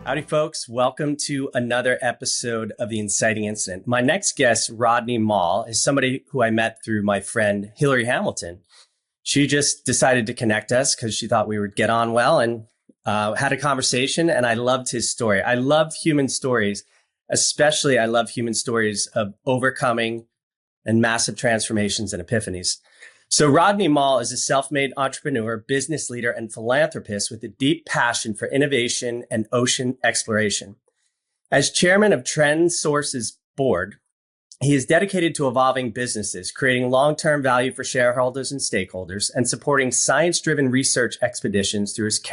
Howdy, folks. Welcome to another episode of The Inciting Incident. My next guest, Rodney Moll, is somebody who I met through my friend Hillary Hamilton. She just decided to connect us because she thought we would get on well and had a conversation, and I loved his story. I love human stories, especially I love human stories of overcoming and massive transformations and epiphanies. So Rodney Moll is a self-made entrepreneur, business leader, and philanthropist with a deep passion for innovation and ocean exploration. As chairman of TrendSource's board, he is dedicated to evolving businesses, creating long-term value for shareholders and stakeholders, and supporting science-driven research expeditions through his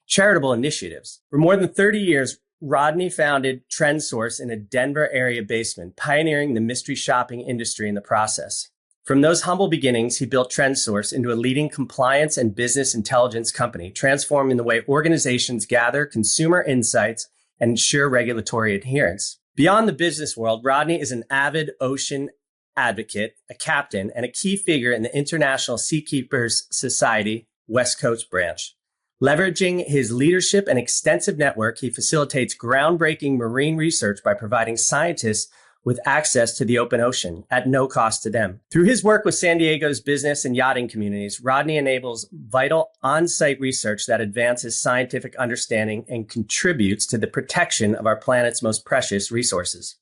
charitable initiatives. For more than 30 years, Rodney founded TrendSource in a Denver area basement, pioneering the mystery shopping industry in the process. From those humble beginnings, he built TrendSource into a leading compliance and business intelligence company, transforming the way organizations gather consumer insights and ensure regulatory adherence. Beyond the business world, Rodney is an avid ocean advocate, a captain, and a key figure in the International Seakeepers Society West Coast branch. Leveraging his leadership and extensive network, he facilitates groundbreaking marine research by providing scientists with access to the open ocean at no cost to them. Through his work with San Diego's business and yachting communities, Rodney enables vital on-site research that advances scientific understanding and contributes to the protection of our planet's most precious resources.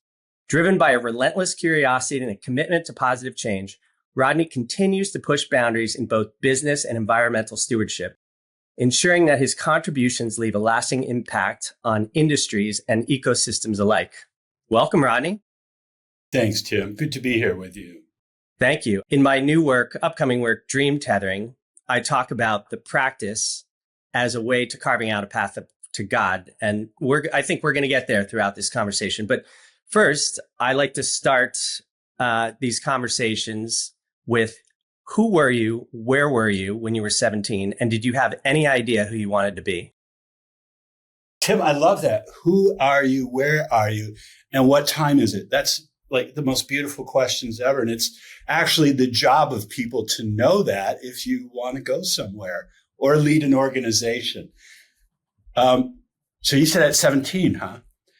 Driven by a relentless curiosity and a commitment to positive change, Rodney continues to push boundaries in both business and environmental stewardship, ensuring that his contributions leave a lasting impact on industries and ecosystems alike. Welcome, Rodney. Thanks, Tim. Good to be here with you. Thank you. In my new work, upcoming work, Dream Tethering, I talk about the practice as a way to carving out a path to God. And I think we're going to get there throughout this conversation. But first, I like to start these conversations with who were you, where were you when you were 17, and did you have any idea who you wanted to be? Tim, I love that. Who are you? Where are you? And what time is it? That's like the most beautiful questions ever. And it's actually the job of people to know that if you want to go somewhere or lead an organization. So you said at 17, huh?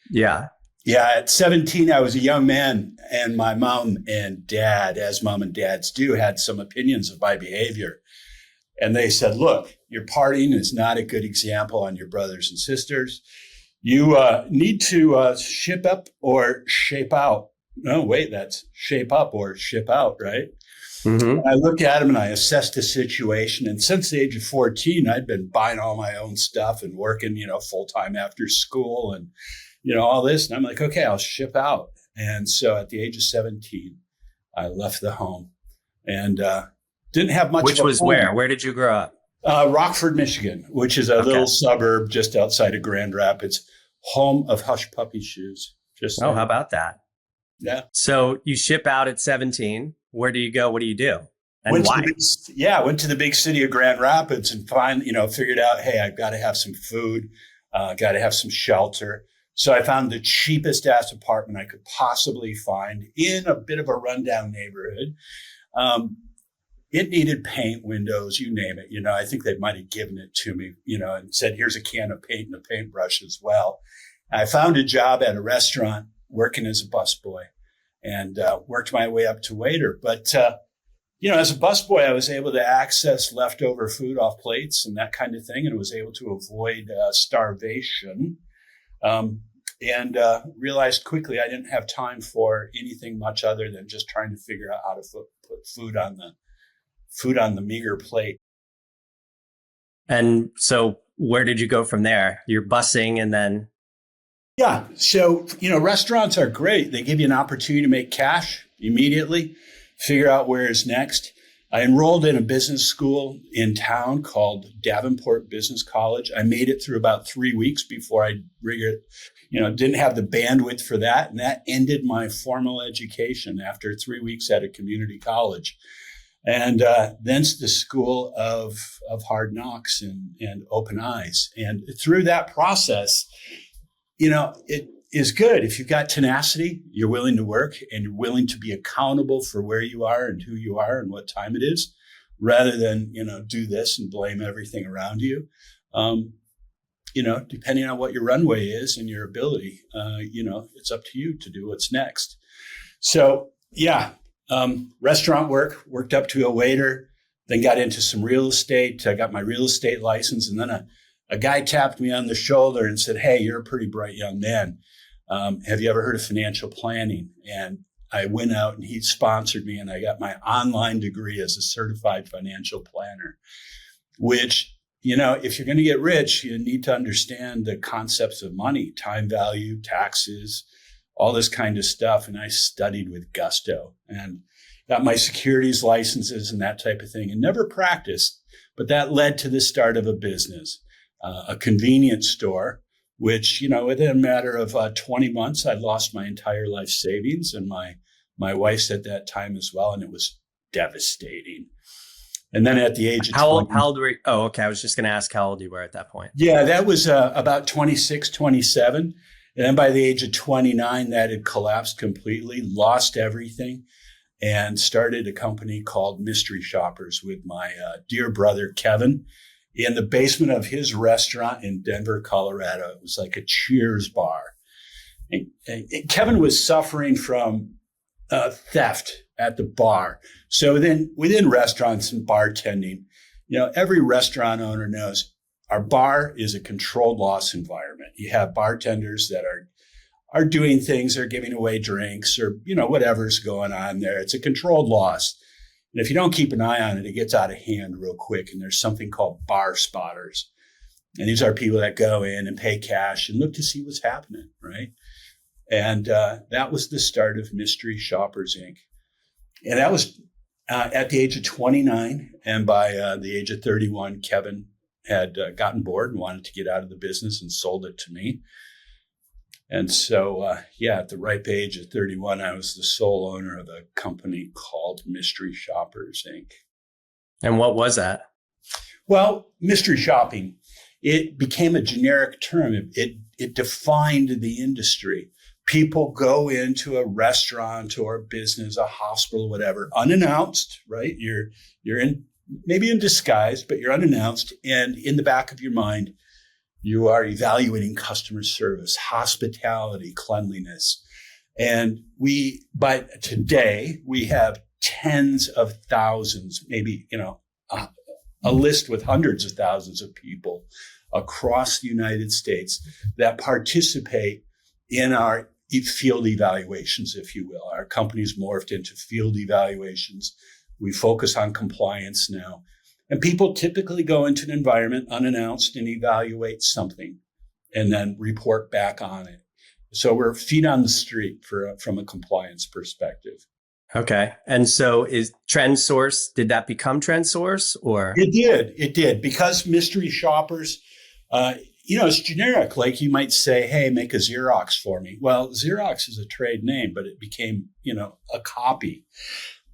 Yeah. Yeah. At 17, I was a young man, and my mom and dad, as mom and dads do, had some opinions of my behavior. And they said, look, your partying is not a good example on your brothers and sisters. You need to ship up or shape out. No, wait, that's shape up or ship out, right? Mm-hmm. I looked at him and I assessed the situation. And since the age of 14, I'd been buying all my own stuff and working, full time after school and, all this. And I'm like, okay, I'll ship out. And so at the age of 17, I left the home and didn't have much. Which was home. Where? Where did you grow up? Rockford, Michigan, which is a little suburb just outside of Grand Rapids, home of Hush Puppy Shoes. How about that? Yeah. So you ship out at 17. Where do you go? What do you do? And why? Went to the big city of Grand Rapids and figured out, hey, I've got to have some food, got to have some shelter. So I found the cheapest ass apartment I could possibly find in a bit of a rundown neighborhood. It needed paint, windows, you name it. I think they might have given it to me, and said, here's a can of paint and a paintbrush as well. I found a job at a restaurant working as a busboy and worked my way up to waiter. But, as a busboy, I was able to access leftover food off plates and that kind of thing, and was able to avoid starvation. And realized quickly I didn't have time for anything much other than just trying to figure out how to put food on the meager plate. And so where did you go from there? You're busing and then... Yeah. So, restaurants are great. They give you an opportunity to make cash immediately, figure out where is next. I enrolled in a business school in town called Davenport Business College. I made it through about 3 weeks before I didn't have the bandwidth for that. And that ended my formal education after 3 weeks at a community college. And then's the school of hard knocks and open eyes. And through that process, it is good if you've got tenacity, you're willing to work, and you're willing to be accountable for where you are and who you are and what time it is, rather than, do this and blame everything around you. depending on what your runway is and your ability, it's up to you to do what's next. So yeah, restaurant worked up to a waiter, then got into some real estate. I got my real estate license, and then a guy tapped me on the shoulder and said, "Hey, you're a pretty bright young man. Have you ever heard of financial planning?" And I went out and he sponsored me, and I got my online degree as a certified financial planner, which, if you're going to get rich, you need to understand the concepts of money, time value, taxes, all this kind of stuff. And I studied with gusto and got my securities licenses and that type of thing, and never practiced. But that led to the start of a business, a convenience store, which, within a matter of 20 months, I'd lost my entire life savings, and my wife's at that time as well. And it was devastating. And then at the age of how old were you? Oh, okay. I was just going to ask how old you were at that point. Yeah, that was about 26, 27. And then by the age of 29, that had collapsed completely, lost everything, and started a company called Mystery Shoppers with my dear brother, Kevin, in the basement of his restaurant in Denver, Colorado. It was like a Cheers bar. And Kevin was suffering from theft at the bar. So within restaurants and bartending, every restaurant owner knows our bar is a controlled loss environment. You have bartenders that are doing things, they're giving away drinks or, whatever's going on there. It's a controlled loss. And if you don't keep an eye on it, it gets out of hand real quick. And there's something called bar spotters. And these are people that go in and pay cash and look to see what's happening, right? And that was the start of Mystery Shoppers, Inc. And that was at the age of 29. And by the age of 31, Kevin had gotten bored and wanted to get out of the business and sold it to me. And so, at the ripe age of 31, I was the sole owner of a company called Mystery Shoppers, Inc. And what was that? Well, mystery shopping, it became a generic term. It defined the industry. People go into a restaurant or a business, a hospital, whatever, unannounced, right? You're in maybe in disguise, but you're unannounced. And in the back of your mind, you are evaluating customer service, hospitality, cleanliness. And but today we have tens of thousands, maybe, a list with hundreds of thousands of people across the United States that participate in our field evaluations, if you will. Our company's morphed into field evaluations. We focus on compliance now. And people typically go into an environment unannounced and evaluate something and then report back on it. So we're feet on the street from a compliance perspective. Okay. And so is TrendSource, did that become TrendSource or? It did. Because Mystery Shoppers, it's generic. Like you might say, hey, make a Xerox for me. Well, Xerox is a trade name, but it became, a copy.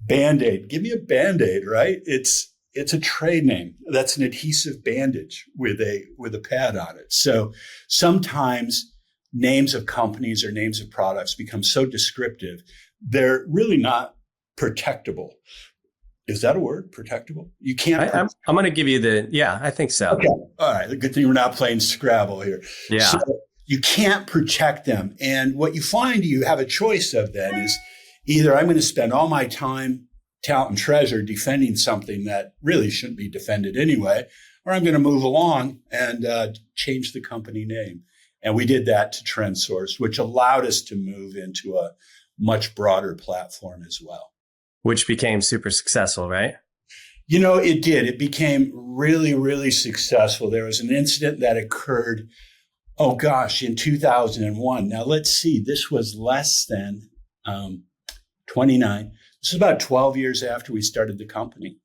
Band-Aid, give me a Band-Aid, right? It's a trade name. That's an adhesive bandage with a pad on it. So sometimes names of companies or names of products become so descriptive, they're really not protectable. Is that a word? Protectable? You can't. I'm going to give you I think so. Okay. All right. The good thing we're not playing Scrabble here. Yeah. So you can't protect them. And what you find you have a choice of then is either I'm going to spend all my time, talent, and treasure defending something that really shouldn't be defended anyway, or I'm going to move along and change the company name. And we did that to TrendSource, which allowed us to move into a much broader platform as well. Which became super successful, right? It did. It became really, really successful. There was an incident that occurred, in 2001. Now, let's see. This was less than 29. This is about 12 years after we started the company.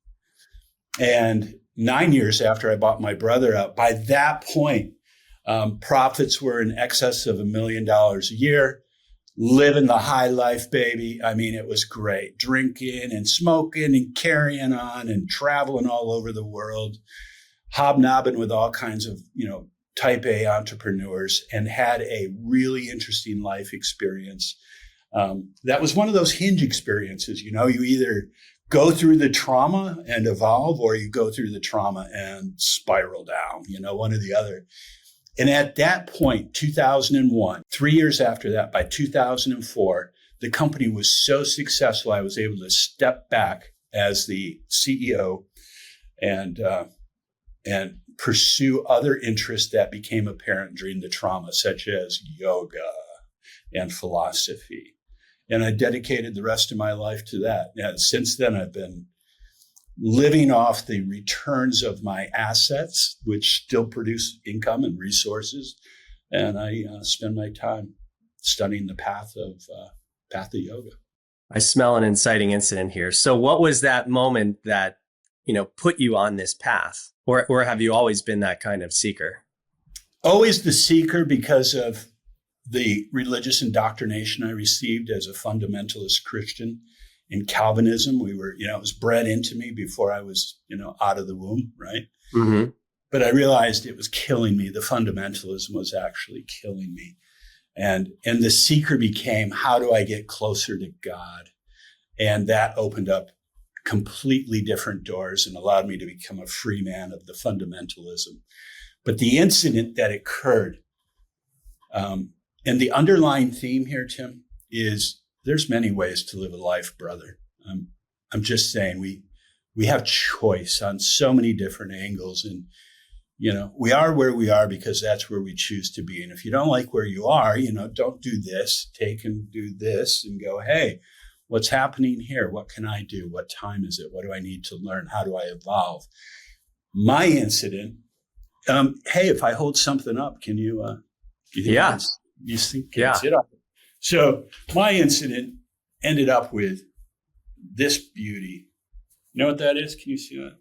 And 9 years after I bought my brother out. By that point, profits were in excess of $1 million a year. Living the high life, baby. I mean, it was great. Drinking and smoking and carrying on and traveling all over the world, hobnobbing with all kinds of, type A entrepreneurs, and had a really interesting life experience. That was one of those hinge experiences. You either go through the trauma and evolve, or you go through the trauma and spiral down, one or the other. And at that point, 2001, 3 years after that, by 2004, the company was so successful, I was able to step back as the CEO and pursue other interests that became apparent during the trauma, such as yoga and philosophy. And I dedicated the rest of my life to that. And since then, I've been living off the returns of my assets, which still produce income and resources. And I spend my time studying the path of yoga. I smell an inciting incident here. So what was that moment that, put you on this path? Or have you always been that kind of seeker? Always the seeker because of the religious indoctrination I received as a fundamentalist Christian. In Calvinism, it was bred into me before I was, out of the womb, right? Mm-hmm. But I realized it was killing me. The fundamentalism was actually killing me. And the seeker became, how do I get closer to God? And that opened up completely different doors and allowed me to become a free man of the fundamentalism. But the incident that occurred, and the underlying theme here, Tim, is there's many ways to live a life, brother. I'm just saying we have choice on so many different angles. And, we are where we are because that's where we choose to be. And if you don't like where you are, don't do this, take and do this and go, hey, what's happening here? What can I do? What time is it? What do I need to learn? How do I evolve? My incident, hey, if I hold something up, can you, yeah. You think, can you sit up? So my incident ended up with this beauty. You know what that is? Can you see that?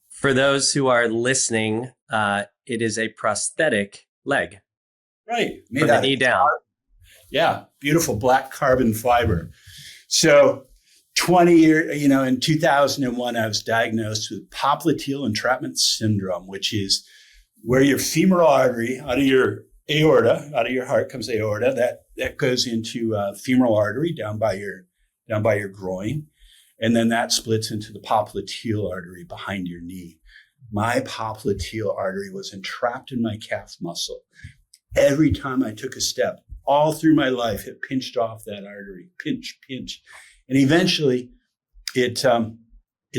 For those who are listening, it is a prosthetic leg. Right. Made from the knee down. Yeah. Beautiful black carbon fiber. So 20 years, in 2001, I was diagnosed with popliteal entrapment syndrome, which is where your femoral artery out of your aorta, out of your heart comes aorta, that goes into femoral artery down by your groin. And then that splits into the popliteal artery behind your knee. My popliteal artery was entrapped in my calf muscle. Every time I took a step, all through my life, it pinched off that artery, pinch. And eventually it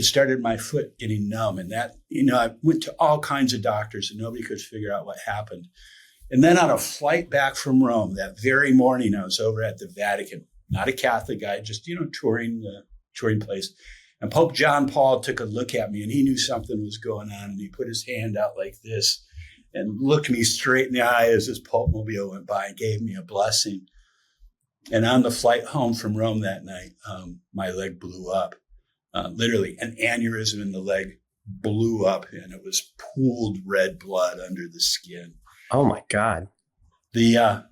started my foot getting numb. And that, I went to all kinds of doctors and nobody could figure out what happened. And then on a flight back from Rome, that very morning, I was over at the Vatican, not a Catholic guy, just, touring place. And Pope John Paul took a look at me and he knew something was going on. And he put his hand out like this and looked me straight in the eye as his Pope mobile went by and gave me a blessing. And on the flight home from Rome that night, my leg blew up. Literally, an aneurysm in the leg blew up and it was pooled red blood under the skin. Oh my God. The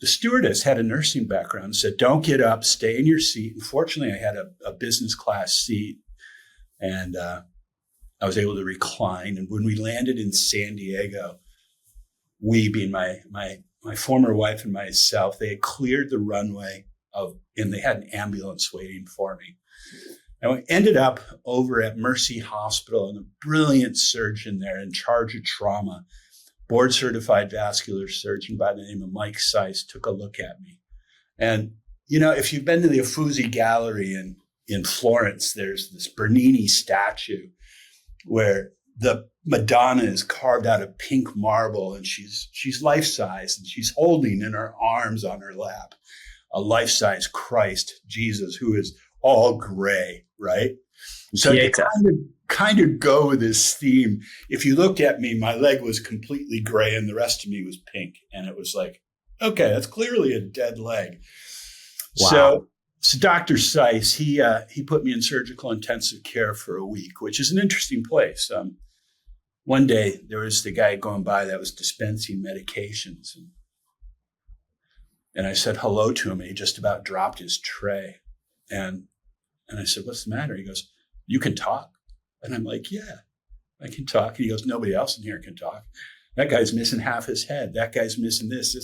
stewardess had a nursing background and said, don't get up, stay in your seat. And fortunately, I had a business class seat and I was able to recline. And when we landed in San Diego, we, being my former wife and myself, they had cleared the runway and they had an ambulance waiting for me. And we ended up over at Mercy Hospital and a brilliant surgeon there in charge of trauma, board certified vascular surgeon by the name of Mike Seiss, took a look at me. And, if you've been to the Uffizi Gallery in Florence, there's this Bernini statue where the Madonna is carved out of pink marble and she's life-size and she's holding in her arms on her lap a life-size Christ, Jesus, who is all gray, right? So to kind of go with this theme, if you looked at me, my leg was completely gray and the rest of me was pink. And it was like, okay, that's clearly a dead leg. Wow. So Dr. Seiss, he put me in surgical intensive care for a week, which is an interesting place. One day there was the guy going by that was dispensing medications. And I said hello to him and he just about dropped his tray. And I said, what's the matter? He goes, you can talk. And I'm like, yeah, I can talk. And he goes, nobody else in here can talk. That guy's missing half his head. That guy's missing this.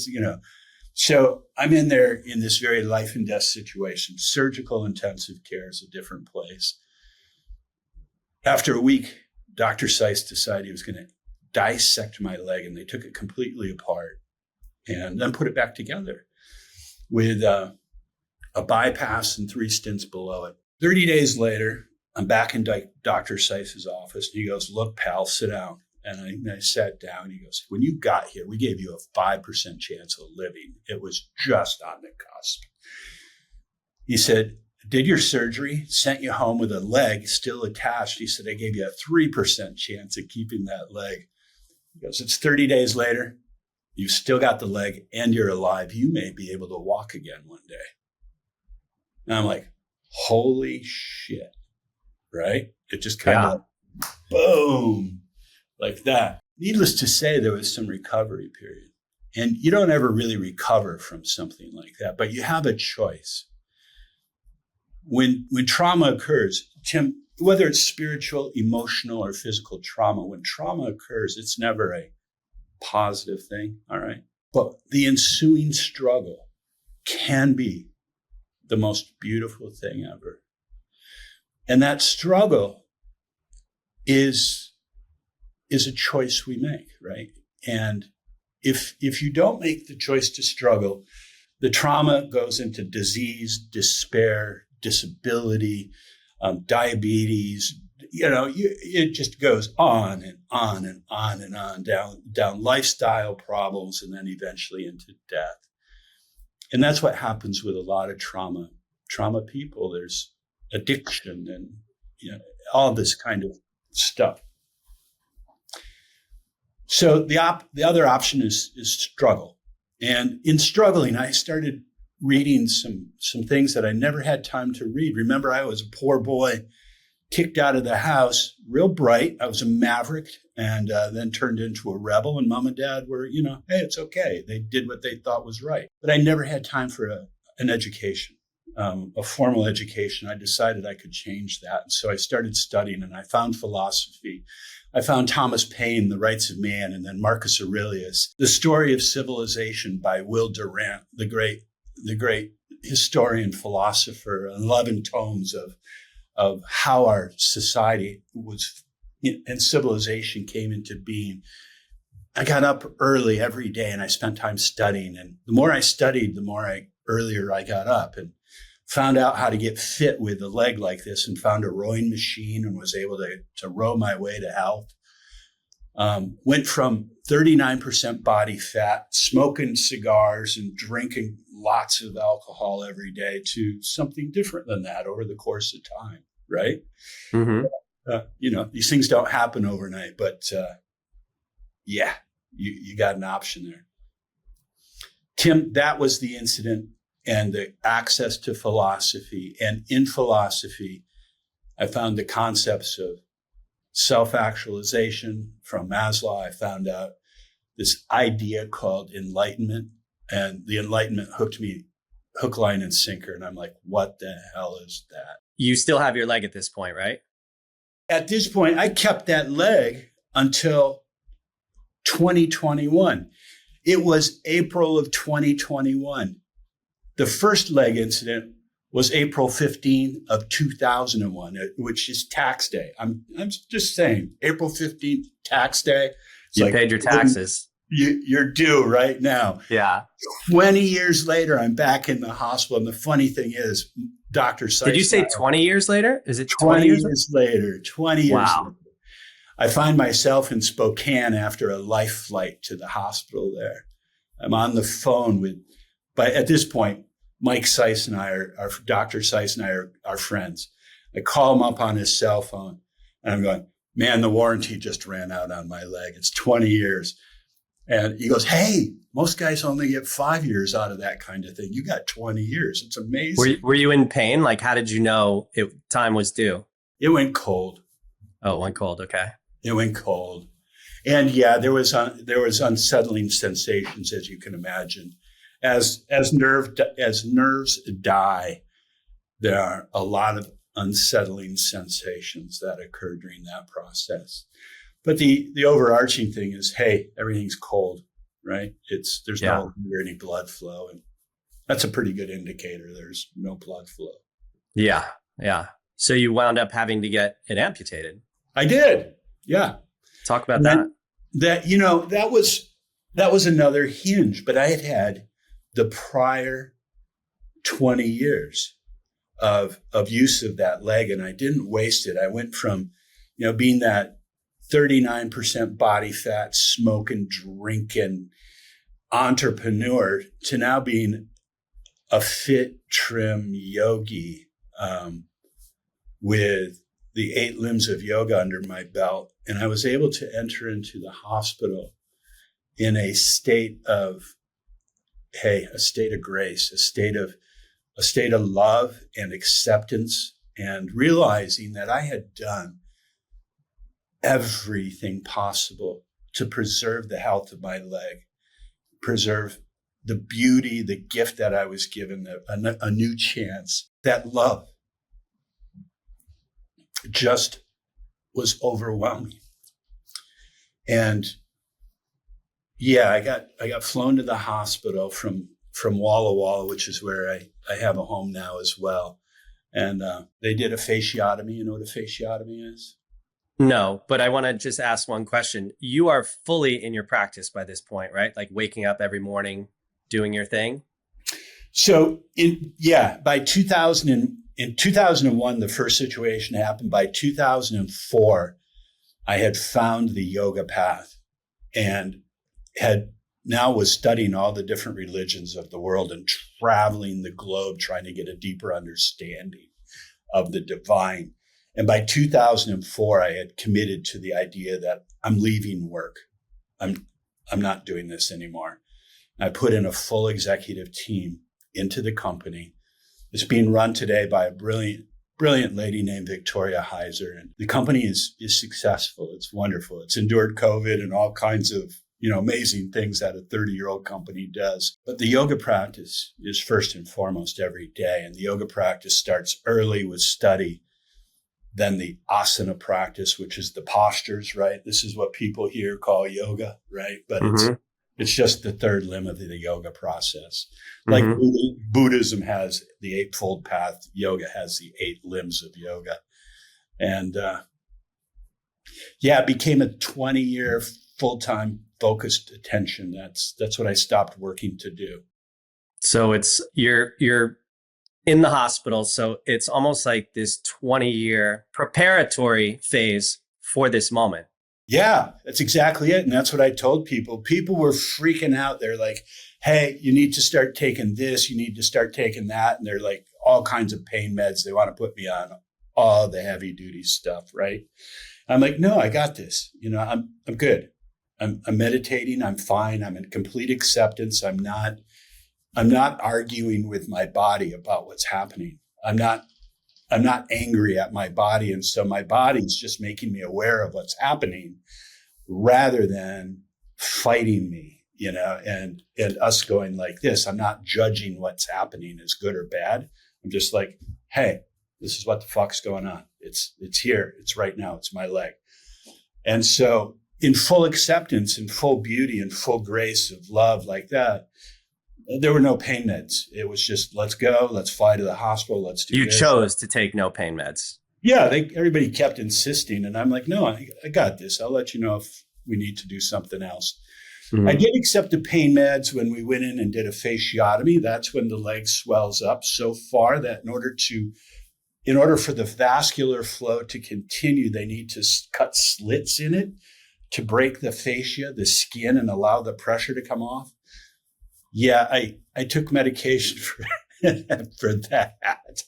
So I'm in there in this very life and death situation. Surgical intensive care is a different place. After a week, Dr. Seiss decided he was going to dissect my leg, and they took it completely apart and then put it back together with a bypass and 3 stents below it. 30 days later, I'm back in Dr. Seiss's office, and he goes, "Look, pal, sit down." And I sat down, and he goes, "When you got here, we gave you a 5% chance of living. It was just on the cusp." He said, "Did your surgery, sent you home with a leg still attached." He said, "I gave you a 3% chance of keeping that leg." He goes, "It's 30 days later. You've still got the leg and you're alive. You may be able to walk again one day." And I'm like, holy shit, right? It just kind of boom, like that. Needless to say, there was some recovery period. And you don't ever really recover from something like that, but you have a choice. When trauma occurs, Tim, whether it's spiritual, emotional, or physical trauma, when trauma occurs, it's never a positive thing, all right? But the ensuing struggle can be the most beautiful thing ever. And that struggle is a choice we make, right? And if you don't make the choice to struggle, the trauma goes into disease, despair, disability, diabetes. It just goes on and on and on and on down lifestyle problems, and then eventually into death. And that's what happens with a lot of trauma people. There's addiction and all this kind of stuff. So the other option is struggle. And in struggling, I started reading some things that I never had time to read. Remember, I was a poor boy, kicked out of the house, real bright. I was a maverick, and then turned into a rebel. And mom and dad were, hey, it's okay. They did what they thought was right. But I never had time for an education, a formal education. I decided I could change that. And so I started studying, and I found philosophy. I found Thomas Paine, The Rights of Man, and then Marcus Aurelius, The Story of Civilization by Will Durant, the great historian, philosopher, 11 tomes of how our society was and civilization came into being. I got up early every day and I spent time studying. And the more I studied, the more earlier I got up, and found out how to get fit with a leg like this, and found a rowing machine and was able to row my way to health. Went from 39% body fat, smoking cigars and drinking lots of alcohol every day, to something different than that over the course of time, right? Mm-hmm. These things don't happen overnight, but you got an option there. Tim, that was the incident and the access to philosophy. And in philosophy, I found the concepts of self-actualization from Maslow. I found out this idea called enlightenment, and the enlightenment hooked me hook, line, and sinker. And I'm like, what the hell is that? You still have your leg at this point, right? At this point, I kept that leg until 2021. It was April of 2021. The first leg incident was April 15 of 2001, which is tax day. I'm just saying, April 15th, tax day. You paid your taxes. You're due right now. Yeah. 20 years later, I'm back in the hospital. And the funny thing is, Dr. Seiss. Did you say 20 years later? Is it 20 years later? 20 years wow. later. I find myself in Spokane after a life flight to the hospital there. I'm on the phone but at this point, Mike Seiss and Dr. Seiss and I are friends. I call him up on his cell phone, and I'm going, man, the warranty just ran out on my leg. It's 20 years. And he goes, hey, most guys only get 5 years out of that kind of thing. You got 20 years. It's amazing. Were you in pain? Like, how did you know time was due? It went cold. Oh, it went cold. Okay. It went cold. And yeah, there was unsettling sensations, as you can imagine. As nerves die, there are a lot of unsettling sensations that occur during that process. But the overarching thing is, hey, everything's cold, right? There's no longer any blood flow, and that's a pretty good indicator. There's no blood flow. Yeah, yeah. So you wound up having to get it amputated. I did, yeah. Talk about that. that was another hinge, but I had the prior 20 years of use of that leg, and I didn't waste it. I went from, being that 39% body fat, smoking, drinking entrepreneur to now being a fit, trim yogi, with the 8 limbs of yoga under my belt. And I was able to enter into the hospital in a state of grace, a state of love and acceptance, and realizing that I had done everything possible to preserve the health of my leg, preserve the beauty, the gift that I was given, a new chance. That love just was overwhelming. And yeah, I got flown to the hospital from Walla Walla, which is where I have a home now as well. And they did a fasciotomy. You know what a fasciotomy is? No, but I want to just ask one question. You are fully in your practice by this point, right? Like waking up every morning, doing your thing? So by 2001, the first situation happened. By 2004, I had found the yoga path and was studying all the different religions of the world and traveling the globe, trying to get a deeper understanding of the divine. And by 2004, I had committed to the idea that I'm leaving work. I'm not doing this anymore. I put in a full executive team into the company. It's being run today by a brilliant lady named Victoria Heiser. And the company is successful. It's wonderful. It's endured COVID and all kinds of, amazing things that a 30-year-old company does. But the yoga practice is first and foremost every day. And the yoga practice starts early with study. Then the asana practice, which is the postures, right? This is what people here call yoga, right? But it's just the third limb of the yoga process. Like Buddhism has the Eightfold Path, yoga has the 8 limbs of yoga. And it became a 20-year full-time focused attention. That's what I stopped working to do. So it's you're in the hospital. So it's almost like this 20-year preparatory phase for this moment. Yeah, that's exactly it. And that's what I told people. People were freaking out. They're like, hey, you need to start taking this. You need to start taking that. And they're like all kinds of pain meds. They want to put me on all the heavy duty stuff. Right. I'm like, no, I got this. I'm good. I'm meditating. I'm fine. I'm in complete acceptance. I'm not arguing with my body about what's happening. I'm not angry at my body. And so my body's just making me aware of what's happening rather than fighting me, and us going like this. I'm not judging what's happening as good or bad. I'm just like, hey, this is what the fuck's going on. It's here. It's right now. It's my leg. And so in full acceptance and full beauty and full grace of love like that, there were no pain meds. It was just, let's go, let's fly to the hospital, let's do this. You chose to take no pain meds. Yeah, everybody kept insisting. And I'm like, no, I got this. I'll let you know if we need to do something else. I did accept the pain meds when we went in and did a fasciotomy. That's when the leg swells up so far that in order for the vascular flow to continue, they need to cut slits in it to break the fascia, the skin, and allow the pressure to come off. Yeah, I took medication for that.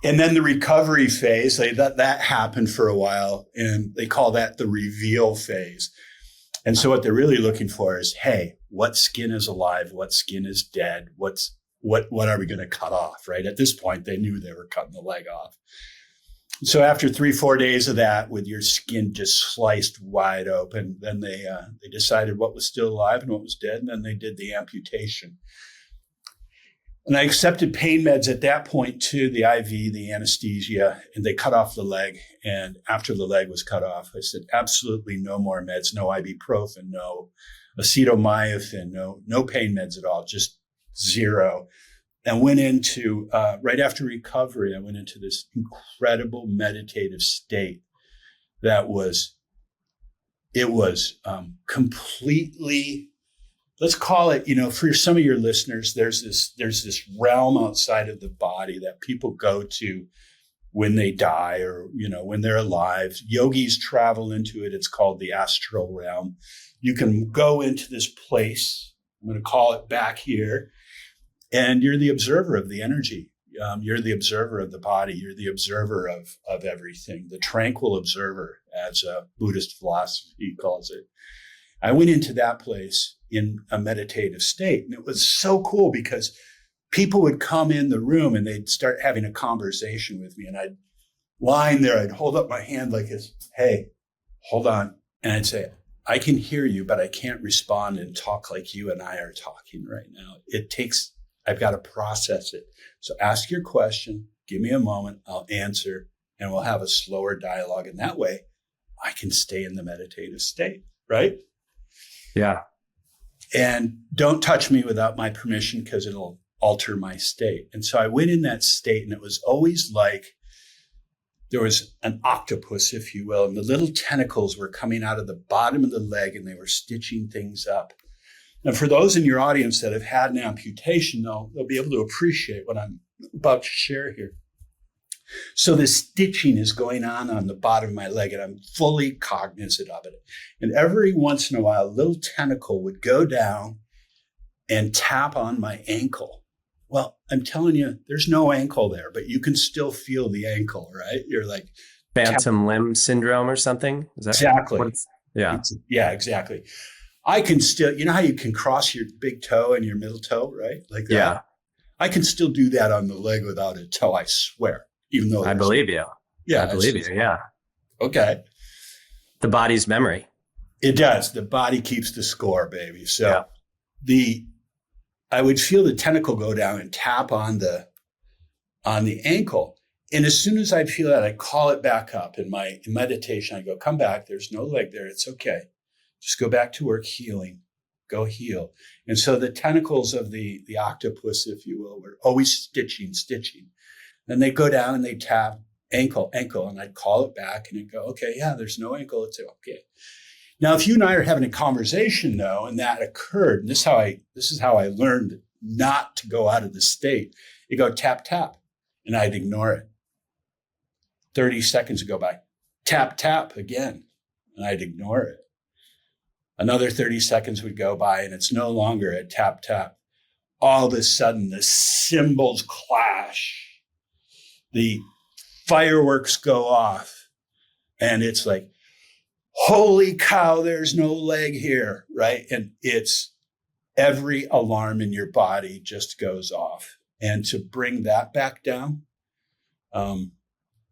And then the recovery phase, that happened for a while, and they call that the reveal phase. And so what they're really looking for is, hey, what skin is alive? What skin is dead? What are we going to cut off, right? At this point, they knew they were cutting the leg off. So after 3-4 days of that, with your skin just sliced wide open, then they decided what was still alive and what was dead, and then they did the amputation. And I accepted pain meds at that point too, the IV, the anesthesia, and they cut off the leg. And after the leg was cut off, I said, absolutely no more meds, no ibuprofen, no acetaminophen, no pain meds at all, just zero. And went into, right after recovery, I went into this incredible meditative state that was it was completely, let's call it, for some of your listeners, there's this realm outside of the body that people go to when they die or, when they're alive. Yogis travel into it. It's called the astral realm. You can go into this place. I'm going to call it back here. And you're the observer of the energy. You're the observer of the body. You're the observer of everything, the tranquil observer, as Buddhist philosophy calls it. I went into that place in a meditative state. And it was so cool because people would come in the room and they'd start having a conversation with me. And I'd line there, I'd hold up my hand like this, hey, hold on. And I'd say, I can hear you, but I can't respond and talk like you and I are talking right now. I've got to process it. So ask your question, give me a moment, I'll answer, and we'll have a slower dialogue. And that way I can stay in the meditative state, right? Yeah. And don't touch me without my permission because it'll alter my state. And so I went in that state, and it was always like there was an octopus, if you will, and the little tentacles were coming out of the bottom of the leg and they were stitching things up. Now, for those in your audience that have had an amputation, they'll be able to appreciate what I'm about to share here. So the stitching is going on the bottom of my leg, and I'm fully cognizant of it. And every once in a while, a little tentacle would go down and tap on my ankle. Well, I'm telling you, there's no ankle there, but you can still feel the ankle, right? You're like phantom limb syndrome or something. Is that exactly? Yeah. Yeah, exactly. I can still, how you can cross your big toe and your middle toe, right? Like that. Yeah. I can still do that on the leg without a toe, I swear. Even though I believe you. Yeah. I believe you. Yeah. Okay. The body's memory. It does. The body keeps the score, baby. So I would feel the tentacle go down and tap on the ankle. And as soon as I'd feel that, I'd call it back up. In meditation, I go, come back. There's no leg there. It's okay. Just go back to work healing. Go heal. And so the tentacles of the octopus, if you will, were always stitching. Then they go down and they tap ankle. And I'd call it back and it'd go, okay, yeah, there's no ankle. It's okay. Now, if you and I are having a conversation, though, and that occurred, and this is how I learned not to go out of the state. You go tap, tap, and I'd ignore it. 30 seconds would go by. Tap, tap again, and I'd ignore it. Another 30 seconds would go by, and it's no longer a tap, tap. All of a sudden, the cymbals clash. The fireworks go off, and it's like, holy cow, there's no leg here, right? And it's every alarm in your body just goes off. And to bring that back down,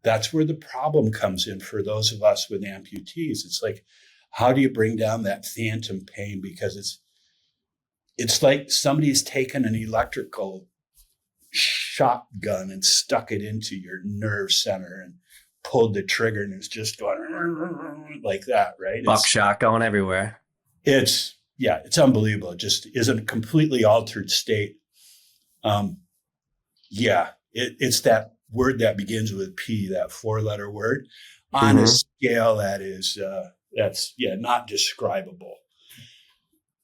that's where the problem comes in for those of us with amputees. It's like, how do you bring down that phantom pain? Because it's like somebody's taken an electrical shotgun and stuck it into your nerve center and pulled the trigger, and it's just going like that, right? Buckshot going everywhere. It's unbelievable. It just is a completely altered state. It's that word that begins with P, that 4-letter word, on a scale that is that's not describable.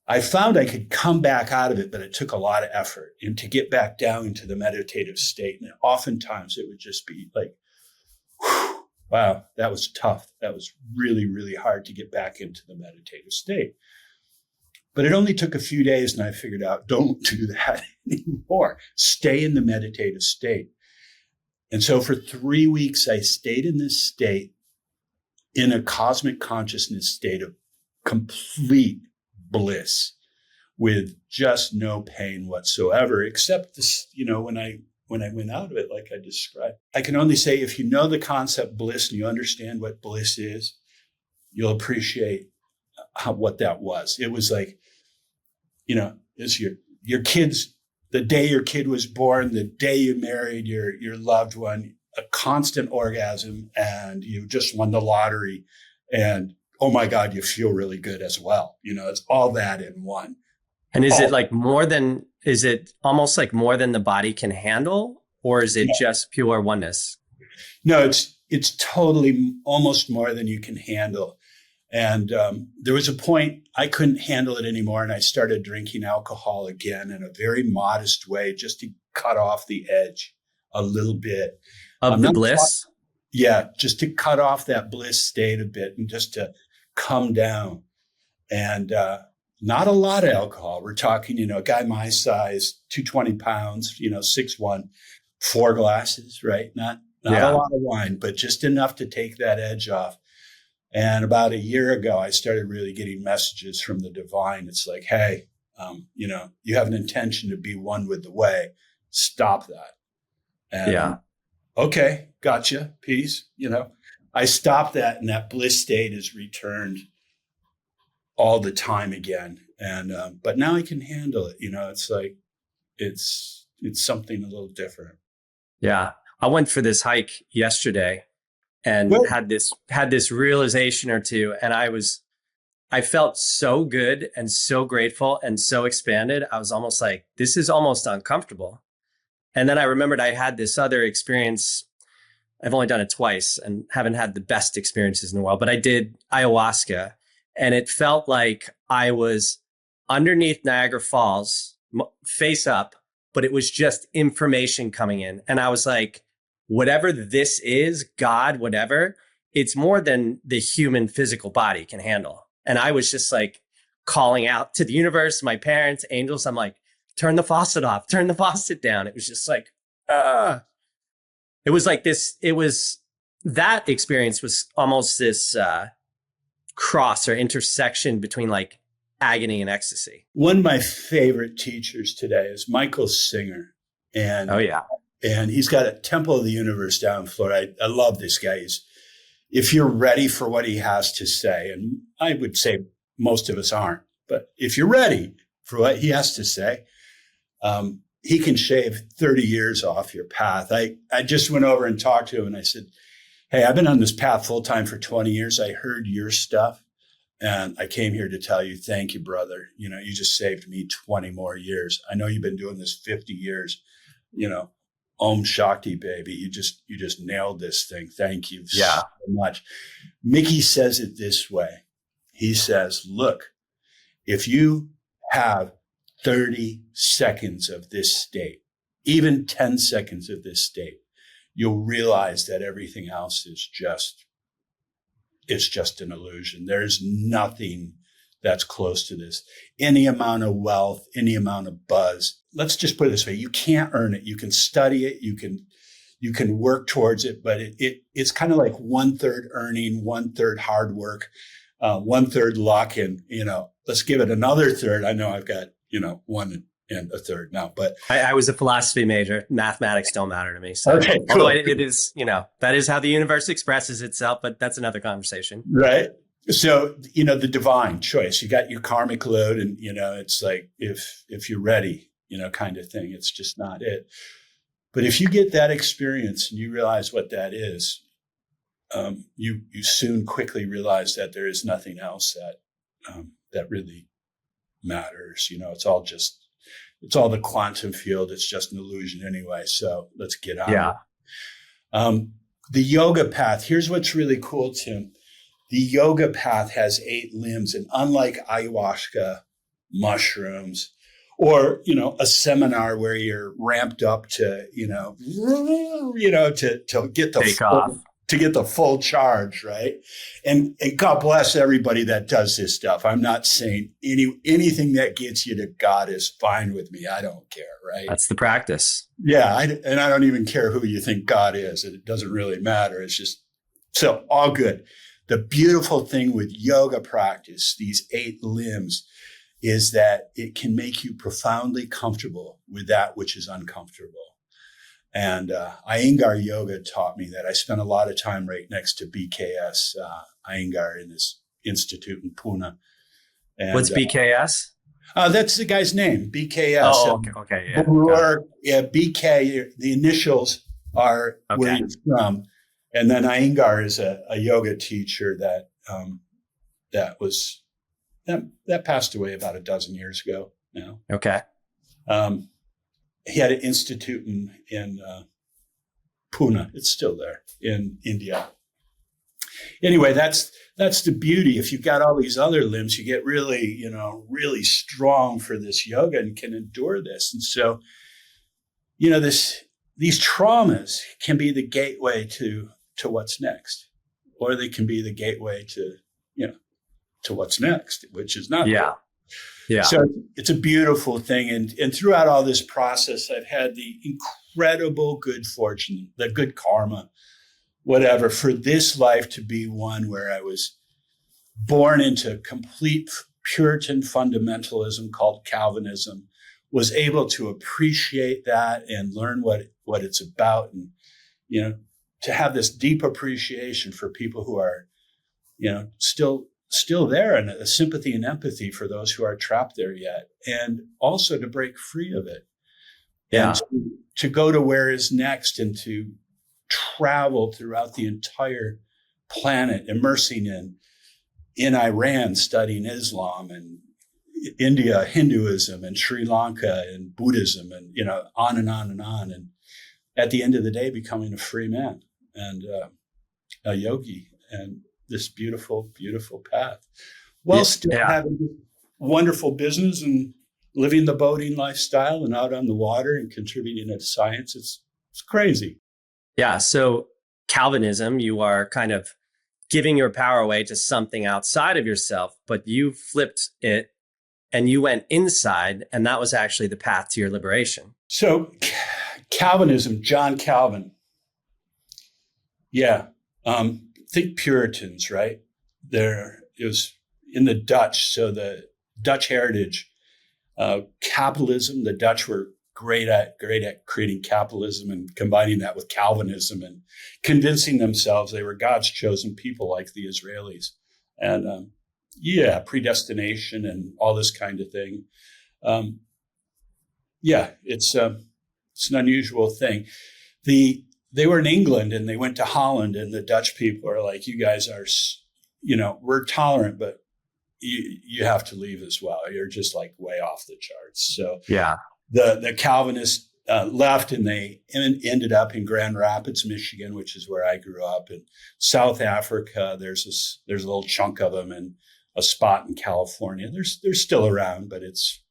I found I could come back out of it, but it took a lot of effort, and to get back down into the meditative state. And oftentimes it would just be like, whew, wow, that was tough. That was really, really hard to get back into the meditative state. But it only took a few days, and I figured out, don't do that anymore. Stay in the meditative state. And so for 3 weeks, I stayed in this state, in a cosmic consciousness state of complete bliss, with just no pain whatsoever, except this, when I went out of it, like I described. I can only say, if you know the concept bliss and you understand what bliss is, you'll appreciate what that was. It was like, it's your kids, the day your kid was born, the day you married your loved one, a constant orgasm, and you just won the lottery, and oh my God, you feel really good as well. It's all that in one. And is it almost like more than the body can handle, or is it just pure oneness? No, it's totally almost more than you can handle. And there was a point I couldn't handle it anymore. And I started drinking alcohol again in a very modest way, just to cut off the edge a little bit. Of the bliss? Yeah, just to cut off that bliss state a bit and just to come down. And not a lot of alcohol. We're talking, a guy my size, 220 pounds, 6'1", 4 glasses, right? Not a lot of wine, but just enough to take that edge off. And about a year ago, I started really getting messages from the divine. It's like, hey, you have an intention to be one with the way. Stop that. And okay, gotcha. Peace. I stopped that, and that bliss state is returned all the time again. And but now I can handle it. It's like it's something a little different. Yeah. I went for this hike yesterday and had this realization or two. And I felt so good and so grateful and so expanded. I was almost like, this is almost uncomfortable. And then I remembered I had this other experience. I've only done it twice and haven't had the best experiences in the world, but I did ayahuasca, and it felt like I was underneath Niagara Falls, face up, but it was just information coming in. And I was like, whatever this is, God, whatever, it's more than the human physical body can handle. And I was just like calling out to the universe, my parents, angels. I'm like, turn the faucet off, turn the faucet down. It was just like, it was like this. That experience was almost this cross or intersection between like agony and ecstasy. One of my favorite teachers today is Michael Singer. And and he's got a Temple of the Universe down in Florida. I love this guy. If you're ready for what he has to say, and I would say most of us aren't, but if you're ready for what he has to say, he can shave 30 years off your path. I just went over and talked to him, and I said, hey, I've been on this path full time for 20 years. I heard your stuff, and I came here to tell you, thank you, brother. You just saved me 20 more years. I know you've been doing this 50 years, Om Shakti, baby. You just nailed this thing. Thank you so much. Mickey says it this way. He says, look, if you have 30 seconds of this state, even 10 seconds of this state, you'll realize that everything else is just an illusion. There's nothing that's close to this. Any amount of wealth, any amount of buzz. Let's just put it this way. You can't earn it. You can study it. You can work towards it, but it's kind of like 1/3 earning, 1/3 hard work, 1/3 luck. And, let's give it another third. I know I've got, 1 and a third now, but I was a philosophy major. Mathematics don't matter to me. So okay, cool. Although it is, that is how the universe expresses itself, but that's another conversation. Right. So, the divine choice, you got your karmic load, and, it's like, if you're ready, kind of thing, it's just not it. But if you get that experience and you realize what that is, you soon quickly realize that there is nothing else that really matters. It's all the quantum field. It's just an illusion anyway. So let's get on. Yeah. The yoga path. Here's what's really cool, Tim. The yoga path has 8 limbs, and unlike ayahuasca, mushrooms, or a seminar where you're ramped up to to get the full charge, right? And God bless everybody that does this stuff. I'm not saying anything that gets you to God is fine with me. I don't care, right? That's the practice. Yeah, and I don't even care who you think God is. It doesn't really matter. It's just so all good. The beautiful thing with yoga practice, these 8 limbs, is that it can make you profoundly comfortable with that which is uncomfortable. And Iyengar Yoga taught me that. I spent a lot of time right next to BKS Iyengar in this institute in Pune. And, what's BKS? That's the guy's name, BKS. Oh, okay, yeah. BK, the initials are where you're from. And then Iyengar is a yoga teacher that passed away about a dozen years ago now. Okay. He had an institute in Pune. It's still there in India. Anyway, that's the beauty. If you've got all these other limbs, you get really, really strong for this yoga and can endure this. And so, these traumas can be the gateway to what's next, or they can be the gateway to what's next, which is not. Yeah. Good. Yeah. So it's a beautiful thing. And throughout all this process, I've had the incredible good fortune, the good karma, whatever, for this life to be one where I was born into complete Puritan fundamentalism called Calvinism, was able to appreciate that and learn what it's about, and to have this deep appreciation for people who are still there, and a sympathy and empathy for those who are trapped there yet, and also to break free of it. Yeah. And to go to where is next, and to travel throughout the entire planet, immersing in Iran, studying Islam, and India, Hinduism, and Sri Lanka, and Buddhism, and on and on and on, and at the end of the day, becoming a free man and a yogi, and this beautiful, beautiful path, while still having wonderful business and living the boating lifestyle and out on the water and contributing to science. It's crazy. Yeah. So Calvinism, you are kind of giving your power away to something outside of yourself, but you flipped it and you went inside, and that was actually the path to your liberation. So Calvinism, John Calvin. Yeah. Think Puritans, right? It was in the Dutch. So the Dutch heritage, capitalism, the Dutch were great at creating capitalism and combining that with Calvinism and convincing themselves they were God's chosen people, like the Israelis. And predestination and all this kind of thing. It's an unusual thing. They were in England and they went to Holland, and the Dutch people are like, you guys are, we're tolerant, but you have to leave as well. You're just like way off the charts. So yeah, the Calvinists left, and they ended up in Grand Rapids, Michigan, which is where I grew up. In South Africa, there's a little chunk of them, and a spot in California. They're still around, but it's,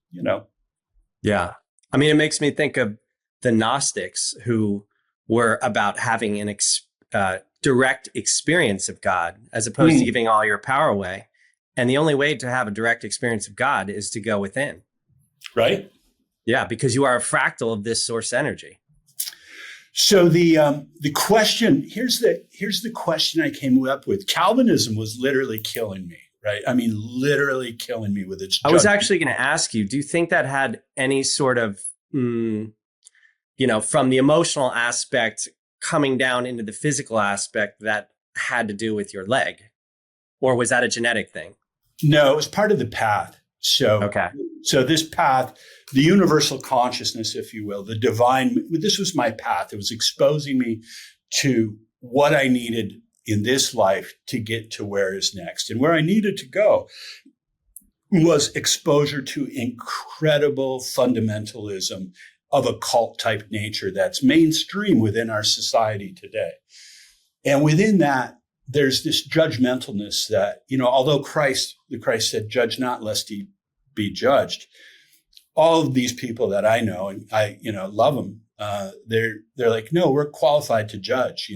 Yeah. I mean, it makes me think of the Gnostics, who were about having an direct experience of God, as opposed to giving all your power away. And the only way to have a direct experience of God is to go within. Right. Yeah, because you are a fractal of this source energy. So the question, here's the question I came up with. Calvinism was literally killing me, right? I mean, literally killing me with its judgment. I was actually going to ask you, do you think that had any sort of, from the emotional aspect coming down into the physical aspect, that had to do with your leg? Or was that a genetic thing? No, it was part of the path. So this path, the universal consciousness, if you will, the divine, this was my path. It was exposing me to what I needed in this life to get to where is next. And where I needed to go was exposure to incredible fundamentalism of a cult type nature that's mainstream within our society today. And within that, there's this judgmentalness that, although Christ said, judge not lest ye be judged. All of these people that I know, and I, love them, they're like, no, we're qualified to judge.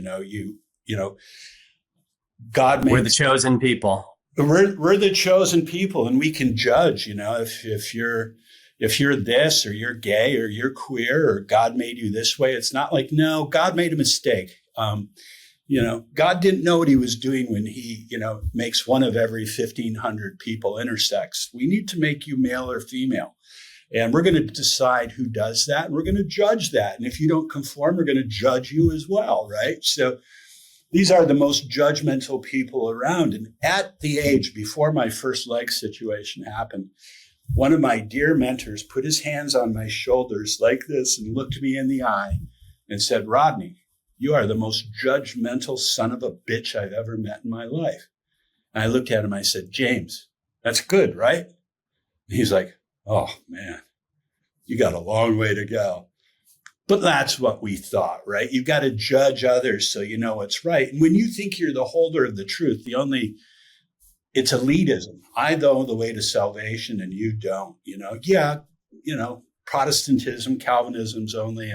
God made, we're the chosen people. We're the chosen people, and we can judge. If you're this, or you're gay, or you're queer, or God made you this way. It's not like, no, God made a mistake. God didn't know what he was doing when he, makes one of every 1,500 people intersex. We need to make you male or female. And we're going to decide who does that. And we're going to judge that. And if you don't conform, we're going to judge you as well, right? So these are the most judgmental people around. And at the age before my first leg situation happened, one of my dear mentors put his hands on my shoulders like this and looked me in the eye and said, Rodney, you are the most judgmental son of a bitch I've ever met in my life. And I looked at him, I said, James, that's good, right? And he's like, oh man, you got a long way to go. But that's what we thought, right? You've got to judge others so you know what's right. And when you think you're the holder of the truth, it's elitism. I know the way to salvation and you don't, Yeah, Protestantism, Calvinism's only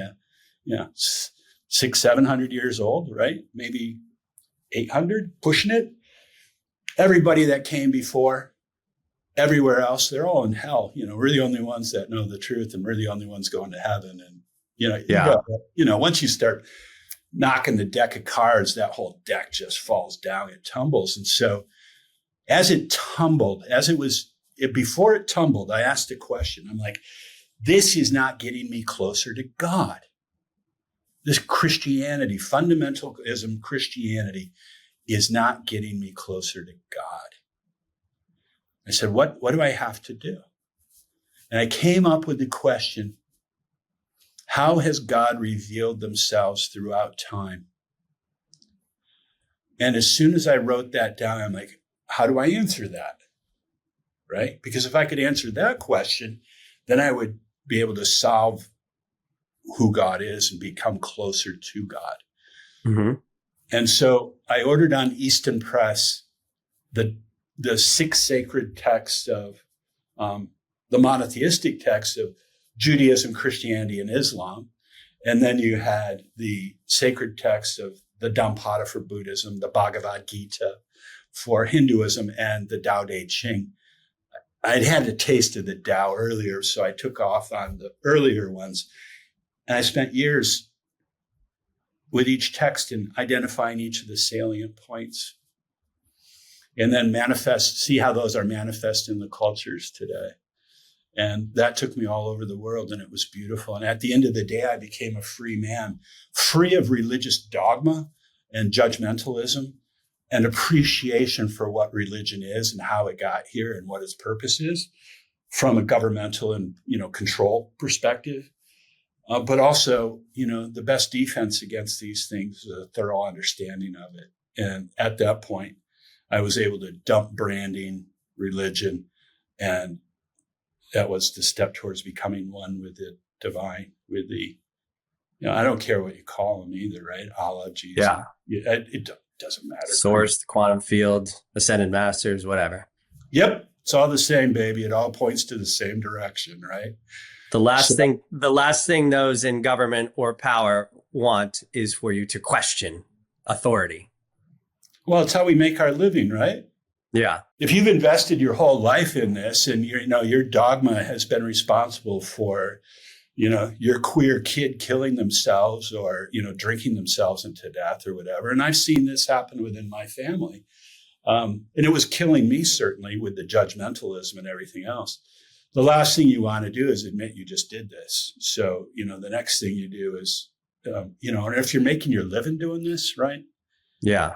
six, 700 years old, right? Maybe 800, pushing it. Everybody that came before, everywhere else, they're all in hell. We're the only ones that know the truth, and we're the only ones going to heaven. And once you start knocking the deck of cards, that whole deck just falls down. It tumbles. And so before it tumbled, I asked a question. I'm like, this is not getting me closer to God. This Christianity, fundamentalism Christianity, is not getting me closer to God. I said, what do I have to do? And I came up with the question, how has God revealed themselves throughout time? And as soon as I wrote that down, I'm like, how do I answer that? Right? Because if I could answer that question, then I would be able to solve who God is and become closer to God. Mm-hmm. And so I ordered on Easton Press the 6 sacred texts of the monotheistic texts of Judaism, Christianity, and Islam. And then you had the sacred texts of the Dhammapada for Buddhism, the Bhagavad Gita for Hinduism, and the Tao Te Ching. I'd had a taste of the Tao earlier, so I took off on the earlier ones. And I spent years with each text in identifying each of the salient points. And then see how those are manifest in the cultures today. And that took me all over the world, and it was beautiful. And at the end of the day, I became a free man, free of religious dogma and judgmentalism and appreciation for what religion is and how it got here and what its purpose is from a governmental and, control perspective. But also, the best defense against these things is a thorough understanding of it. And at that point, I was able to dump branding, religion, and that was the step towards becoming one with the divine, with the, I don't care what you call them either, right? Allah, Jesus. Yeah. It doesn't matter. Source, the quantum field, ascended masters, whatever. Yep. It's all the same, baby. It all points to the same direction, right? The last thing those in government or power want is for you to question authority. Well, it's how we make our living, right? Yeah. If you've invested your whole life in this and your dogma has been responsible for, your queer kid killing themselves or, drinking themselves into death or whatever. And I've seen this happen within my family. And it was killing me, certainly, with the judgmentalism and everything else. The last thing you want to do is admit you just did this. So, the next thing you do is, and if you're making your living doing this, right? Yeah.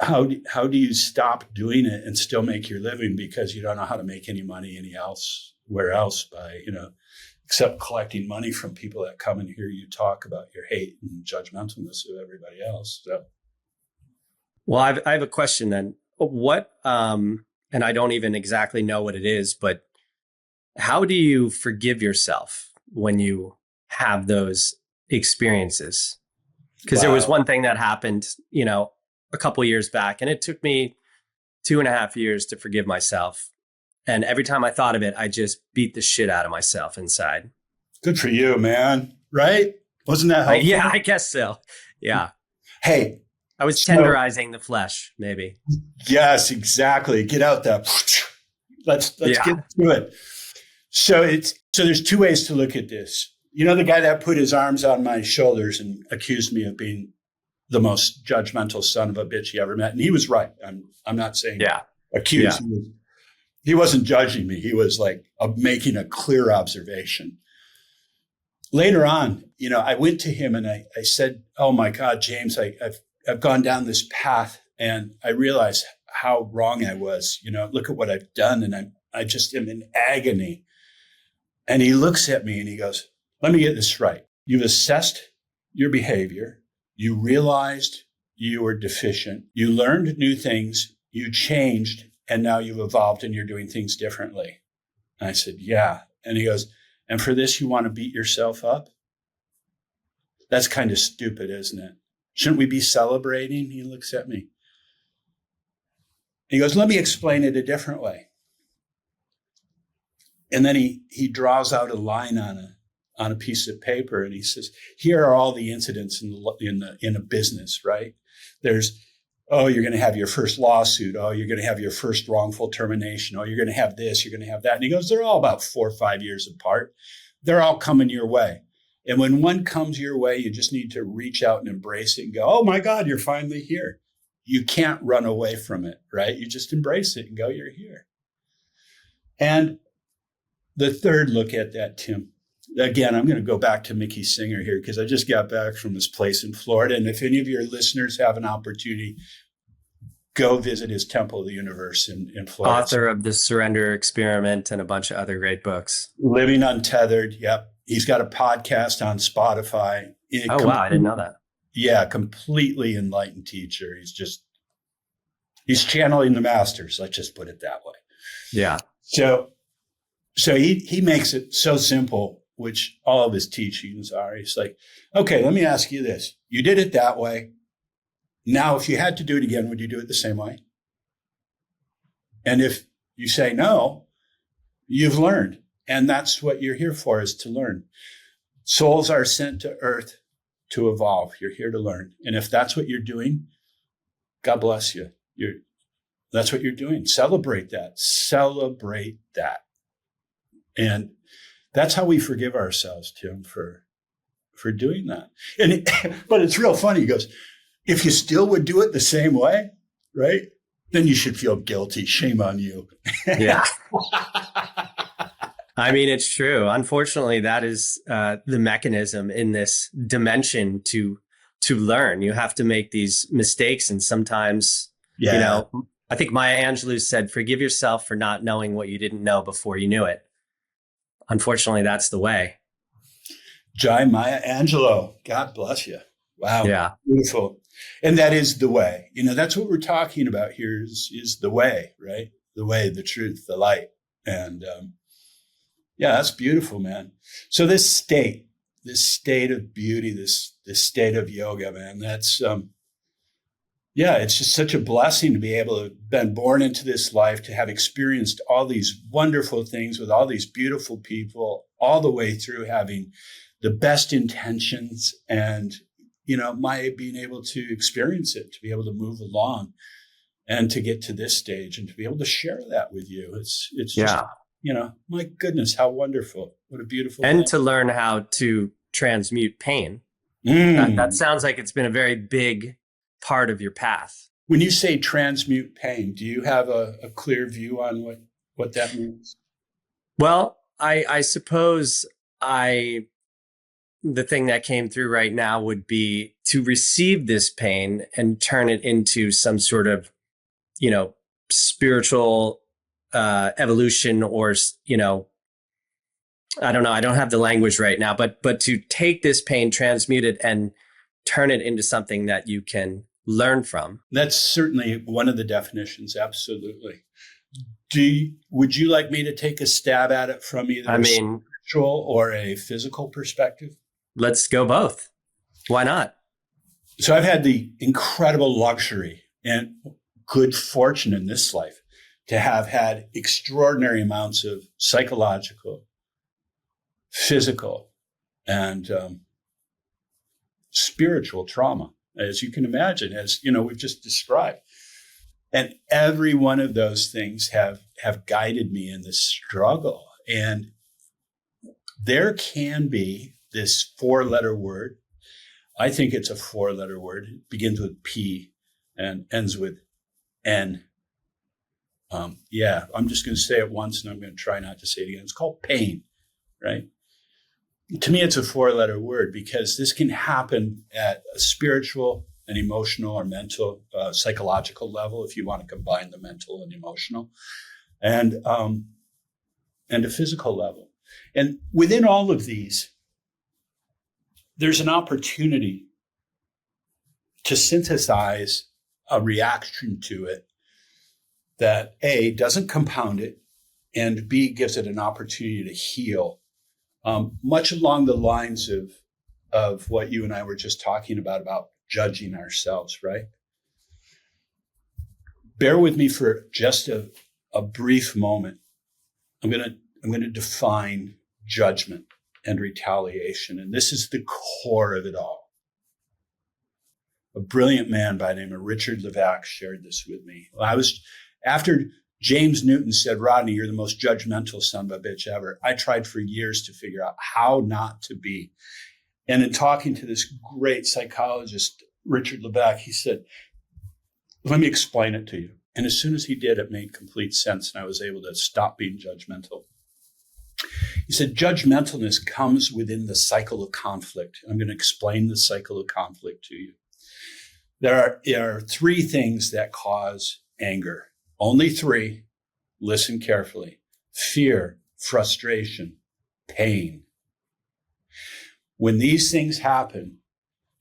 How do you stop doing it and still make your living because you don't know how to make any money where else by, except collecting money from people that come and hear you talk about your hate and judgmentalness of everybody else. So. Well, I have a question then. What, and I don't even exactly know what it is, but how do you forgive yourself when you have those experiences? Because there was one thing that happened, a couple years back, and it took me 2.5 years to forgive myself. And every time I thought of it, I just beat the shit out of myself inside. Good for you, man. Right? Wasn't that helpful? Yeah, I guess so. Yeah. Hey. I was tenderizing the flesh, maybe. Yes, exactly. Get out that. Let's get to it. So there's 2 ways to look at this. The guy that put his arms on my shoulders and accused me of being the most judgmental son of a bitch he ever met. And he was right. I'm not saying accused. Yeah. He wasn't judging me. He was like making a clear observation. Later on, I went to him and I said, oh my God, James, I've gone down this path and I realized how wrong I was. Look at what I've done. And I just am in agony. And he looks at me and he goes, let me get this right. You've assessed your behavior. You realized you were deficient. You learned new things. You changed. And now you've evolved and you're doing things differently. And I said, yeah. And he goes, and for this, you want to beat yourself up? That's kind of stupid, isn't it? Shouldn't we be celebrating? He looks at me. He goes, let me explain it a different way. And then he draws out a line on a piece of paper, and he says, here are all the incidents in a business, right? There's, oh, you're going to have your first lawsuit. Oh, you're going to have your first wrongful termination. Oh, you're going to have this, you're going to have that. And he goes, they're all about 4 or 5 years apart. They're all coming your way. And when one comes your way, you just need to reach out and embrace it and go, oh my God, you're finally here. You can't run away from it, right? You just embrace it and go, you're here. And the third look at that, Tim, again, I'm going to go back to Mickey Singer here because I just got back from this place in Florida. And if any of your listeners have an opportunity, go visit his Temple of the Universe in Florida. Author of The Surrender Experiment and a bunch of other great books. Living Untethered. Yep. He's got a podcast on Spotify. Oh, wow. I didn't know that. Yeah. Completely enlightened teacher. He's channeling the masters. Let's just put it that way. Yeah. So he makes it so simple, which all of his teachings are. He's like, okay, let me ask you this. You did it that way. Now, if you had to do it again, would you do it the same way? And if you say no, you've learned. And that's what you're here for, is to learn. Souls are sent to earth to evolve. You're here to learn. And if that's what you're doing, God bless you. That's what you're doing. Celebrate that. Celebrate that. And that's how we forgive ourselves, Tim, for doing that. But it's real funny. He goes, if you still would do it the same way, right? Then you should feel guilty. Shame on you. Yeah. I mean, it's true. Unfortunately, that is the mechanism in this dimension to learn. You have to make these mistakes. And sometimes, I think Maya Angelou said, forgive yourself for not knowing what you didn't know before you knew it. Unfortunately, that's the way. Jai Maya Angelou, God bless you. Wow. Yeah. Beautiful. And that is the way. That's what we're talking about here is the way, right? The way, the truth, the light. And that's beautiful, man. So this state of beauty, this state of yoga, man, that's, it's just such a blessing to be able to have been born into this life, to have experienced all these wonderful things with all these beautiful people, all the way through having the best intentions and, my being able to experience it, to be able to move along and to get to this stage and to be able to share that with you. It's just, my goodness, how wonderful. What a beautiful And thing. to learn how to transmute pain. That sounds like it's been a very big part of your path. When you say transmute pain, do you have a clear view on what that means? Well, I suppose the thing that came through right now would be to receive this pain and turn it into some sort of, spiritual evolution, or, I don't know. I don't have the language right now, but to take this pain, transmute it, and turn it into something that you can learn from. That's certainly one of the definitions. Absolutely. Would you like me to take a stab at it from either a spiritual or a physical perspective? Let's go both. Why not? So I've had the incredible luxury and good fortune in this life to have had extraordinary amounts of psychological, physical, and spiritual trauma, as you can imagine, as we've just described. And every one of those things have guided me in this struggle. And there can be this 4-letter word. I think it's a 4-letter word. It begins with P and ends with N. I'm just going to say it once and I'm going to try not to say it again. It's called pain, right? To me, it's a 4-letter word because this can happen at a spiritual, an emotional, or mental, psychological level, if you want to combine the mental and emotional, and a physical level. And within all of these, there's an opportunity to synthesize a reaction to it that A, doesn't compound it, and B, gives it an opportunity to heal, much along the lines of what you and I were just talking about judging ourselves, right? Bear with me for just a brief moment. I'm going to define judgment and retaliation, and this is the core of it all. A brilliant man by the name of Richard Levac shared this with me. After James Newton said, Rodney, you're the most judgmental son of a bitch ever, I tried for years to figure out how not to be. And in talking to this great psychologist, Richard Levac, he said, let me explain it to you. And as soon as he did, it made complete sense, and I was able to stop being judgmental. He said, judgmentalness comes within the cycle of conflict. I'm going to explain the cycle of conflict to you. There are three things that cause anger. Only three. Listen carefully. Fear, frustration, pain. When these things happen,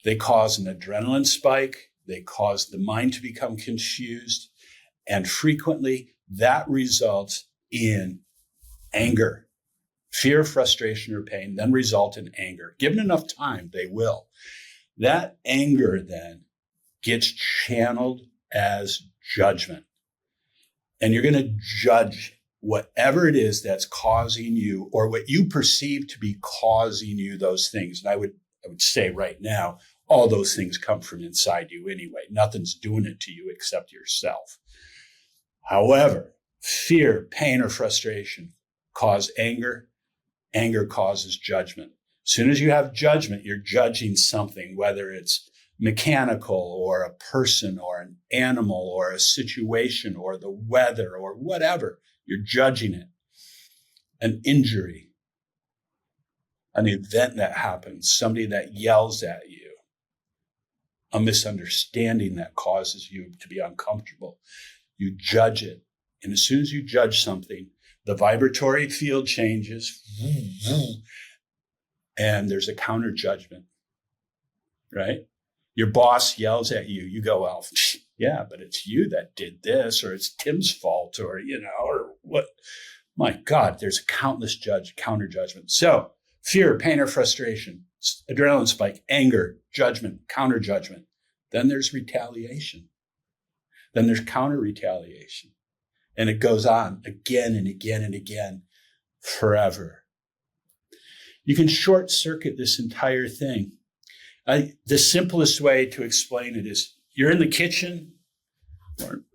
they cause an adrenaline spike. They cause the mind to become confused. And frequently, that results in anger. Fear, frustration, or pain then result in anger. Given enough time, they will. That anger then gets channeled as judgment. And you're going to judge whatever it is that's causing you, or what you perceive to be causing you those things. And I would say right now, all those things come from inside you anyway. Nothing's doing it to you except yourself. However, fear, pain, or frustration cause anger. Anger causes judgment. As soon as you have judgment, you're judging something, whether it's mechanical or a person or an animal or a situation or the weather or whatever. You're judging it. An injury, an event that happens, somebody that yells at you, a misunderstanding that causes you to be uncomfortable. You judge it. And as soon as you judge something, the vibratory field changes and there's a counter judgment, right? Your boss yells at you. You go, well, yeah, but it's you that did this, or it's Tim's fault, or, or what? My God, there's a countless counter judgment. So fear, pain, or frustration, adrenaline spike, anger, judgment, counter judgment. Then there's retaliation. Then there's counter retaliation. And it goes on again and again and again forever. You can short circuit this entire thing. The simplest way to explain it is you're in the kitchen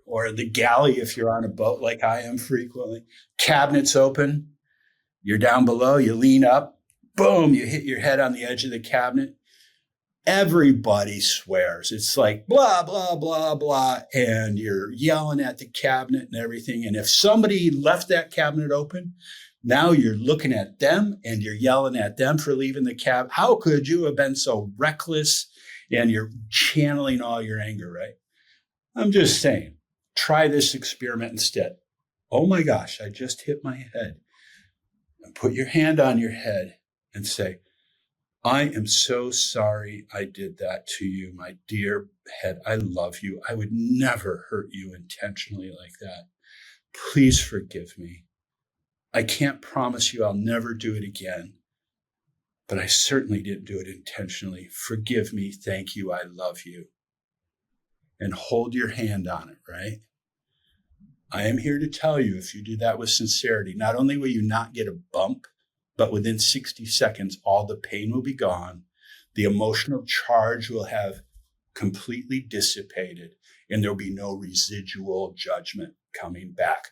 or the galley if you're on a boat like I am frequently. Cabinet's open. You're down below. You lean up. Boom, you hit your head on the edge of the cabinet. Everybody swears. It's like blah, blah, blah, blah. And you're yelling at the cabinet and everything. And if somebody left that cabinet open, now you're looking at them and you're yelling at them for leaving the cab. How could you have been so reckless? And you're channeling all your anger, right? I'm just saying, try this experiment instead. Oh my gosh, I just hit my head. And put your hand on your head and say, I am so sorry I did that to you, my dear head. I love you. I would never hurt you intentionally like that. Please forgive me. I can't promise you I'll never do it again, but I certainly didn't do it intentionally. Forgive me. Thank you. I love you. And hold your hand on it, right? I am here to tell you, if you do that with sincerity, not only will you not get a bump, but within 60 seconds, all the pain will be gone. The emotional charge will have completely dissipated, and there'll be no residual judgment coming back.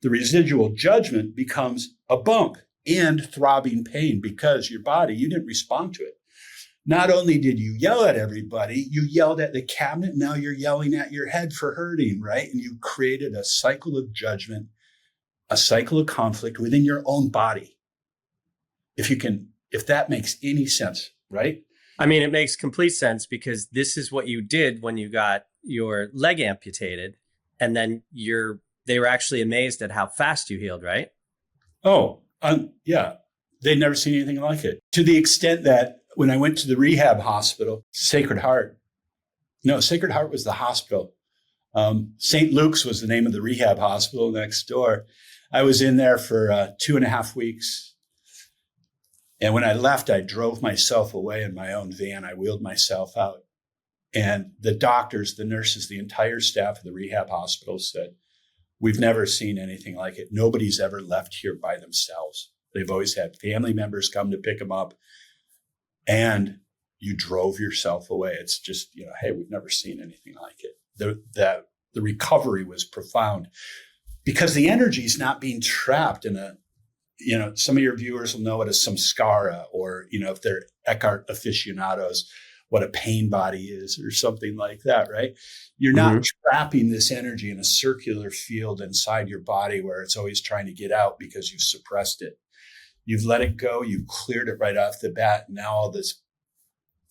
The residual judgment becomes a bump and throbbing pain because your body, you didn't respond to it. Not only did you yell at everybody, you yelled at the cabinet. Now you're yelling at your head for hurting, right? And you created a cycle of judgment, a cycle of conflict within your own body. If that makes any sense, right? I mean, it makes complete sense because this is what you did when you got your leg amputated. And then they were actually amazed at how fast you healed, right? Oh, yeah. They'd never seen anything like it. To the extent that when I went to the rehab hospital, Sacred Heart was the hospital. St. Luke's was the name of the rehab hospital next door. I was in there for 2.5 weeks. And when I left, I drove myself away in my own van. I wheeled myself out. And the doctors, the nurses, the entire staff of the rehab hospital said, we've never seen anything like it. Nobody's ever left here by themselves. They've always had family members come to pick them up. And you drove yourself away. It's just, hey, we've never seen anything like it. The recovery was profound because the energy is not being trapped in a, some of your viewers will know it as samskara, or, if they're Eckhart aficionados, what a pain body is or something like that, right? You're not trapping this energy in a circular field inside your body where it's always trying to get out because you've suppressed it. You've let it go. You've cleared it right off the bat. Now all this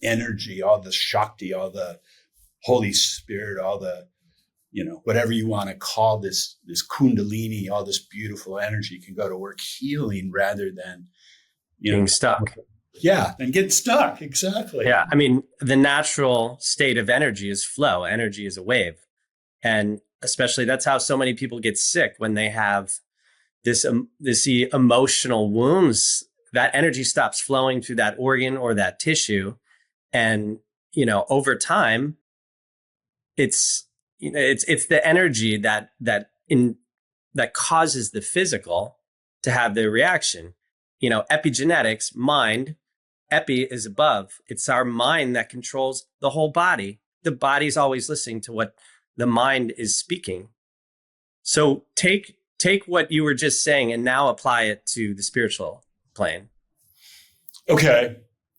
energy, all the Shakti, all the Holy Spirit, all the, whatever you want to call this Kundalini, all this beautiful energy can go to work healing rather than being stuck. Yeah, and get stuck. Exactly. Yeah. I mean, the natural state of energy is flow. Energy is a wave. And especially that's how so many people get sick when they have this emotional wounds. That energy stops flowing through that organ or that tissue. And, over time, it's the energy that causes the physical to have the reaction. Epigenetics, mind, epi is above. It's our mind that controls the whole body. The body's always listening to what the mind is speaking. So take what you were just saying and now apply it to the spiritual plane. Okay.